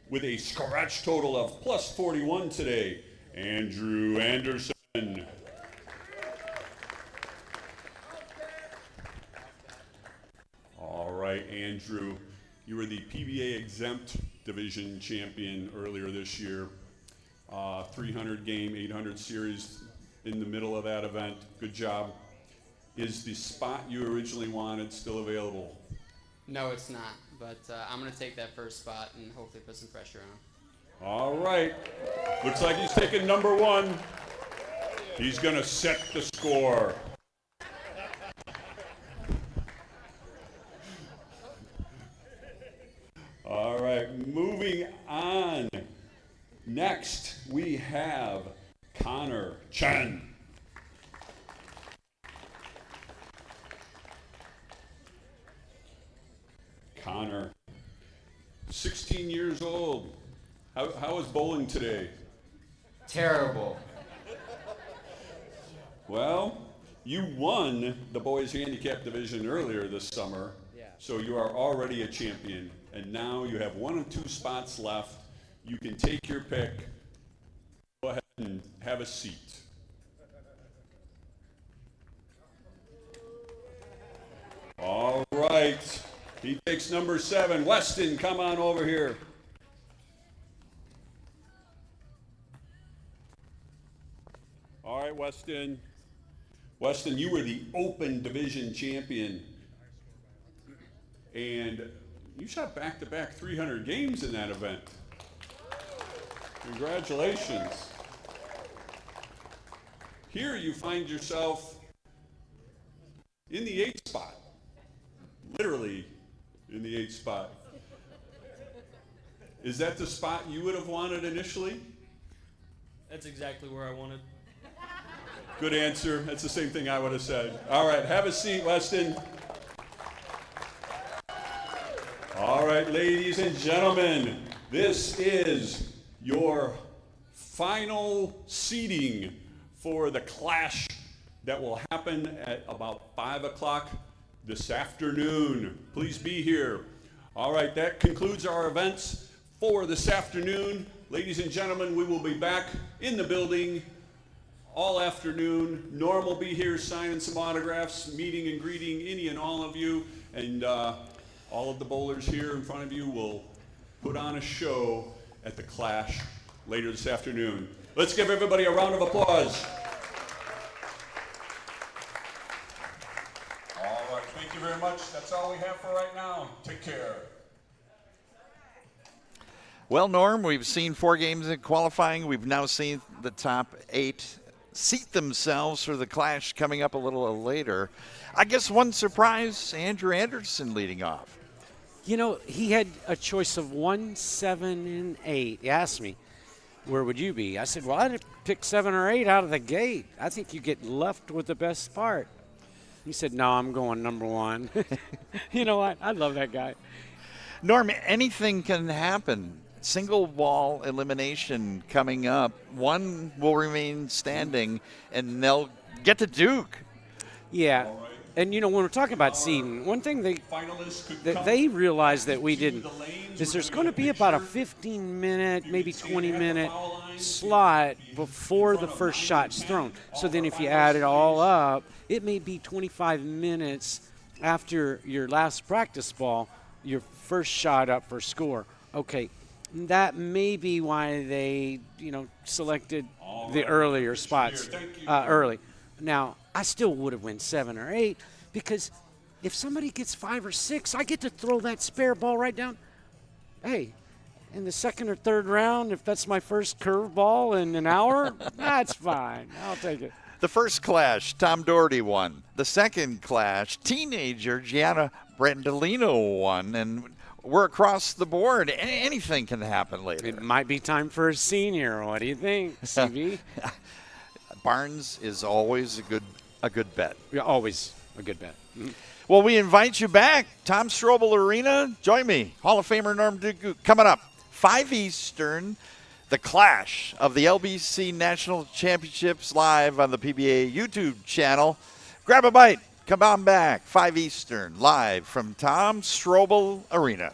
with a scratch total of plus 41 today, Andrew Anderson. All right, Andrew. You were the PBA exempt division champion earlier this year. 300 game, 800 series in the middle of that event. Good job. Is the spot you originally wanted still available? No, it's not. But I'm going to take that first spot and hopefully put some pressure on him. All right. Looks like he's taking number 1. He's going to set the score. All right, moving on. Next, we have Connor Chen. Connor, 16 years old. How was bowling today? Terrible. Well, you won the boys handicap division earlier this summer, so you are already a champion. And now you have 1 of 2 spots left. You can take your pick. Go ahead and have a seat. All right. He takes number 7. Weston, come on over here. All right, Weston. Weston, you were the open division champion. And you shot back-to-back 300 games in that event. Congratulations. Here you find yourself in the 8th spot. Literally in the 8th spot. Is that the spot you would have wanted initially? That's exactly where I wanted. Good answer. That's the same thing I would have said. All right, have a seat, Weston. All right, ladies and gentlemen, this is your final seating for the clash that will happen at about 5 o'clock this afternoon. Please be here. All right, that concludes our events for this afternoon. Ladies and gentlemen, we will be back in the building all afternoon. Norm will be here signing some autographs, meeting and greeting any and all of you, and all of the bowlers here in front of you will put on a show at the Clash later this afternoon. Let's give everybody a round of applause. All right, thank you very much. That's all we have for right now. Take care. Well, Norm, we've seen 4 games in qualifying. We've now seen the top 8 seat themselves for the Clash coming up a little later. I guess one surprise, Andrew Anderson leading off. You know, he had a choice of 1, 7, and 8. He asked me, where would you be? I said, well, I'd pick 7 or 8 out of the gate. I think you get left with the best part. He said, no, I'm going number one. You know what? I love that guy. Norm, anything can happen. Single ball elimination coming up. One will remain standing, and they'll get to Duke. Yeah. And, you know, when we're talking about seeding, one thing that they realized that we didn't is there's going to be about a 15-minute, maybe 20-minute slot before the first shot's thrown. So then if you add it all up, it may be 25 minutes after your last practice ball, your first shot up for score. Okay, that may be why they, you know, selected the earlier spots early. Now, I still would have won 7 or 8 because if somebody gets 5 or 6, I get to throw that spare ball right down. Hey, in the second or third round, if that's my first curveball in an hour, that's fine. I'll take it. The first clash, Tom Doherty won. The second clash, teenager Gianna Brandolino won. And we're across the board. Anything can happen later. It might be time for a senior. What do you think, CV? Barnes is always a good bet. Yeah, always a good bet. Mm-hmm. Well, we invite you back. Tom Strobl Arena. Join me. Hall of Famer Norm Duke coming up. 5 Eastern, the clash of the LBC National Championships live on the PBA YouTube channel. Grab a bite. Come on back. 5 Eastern, live from Tom Strobl Arena.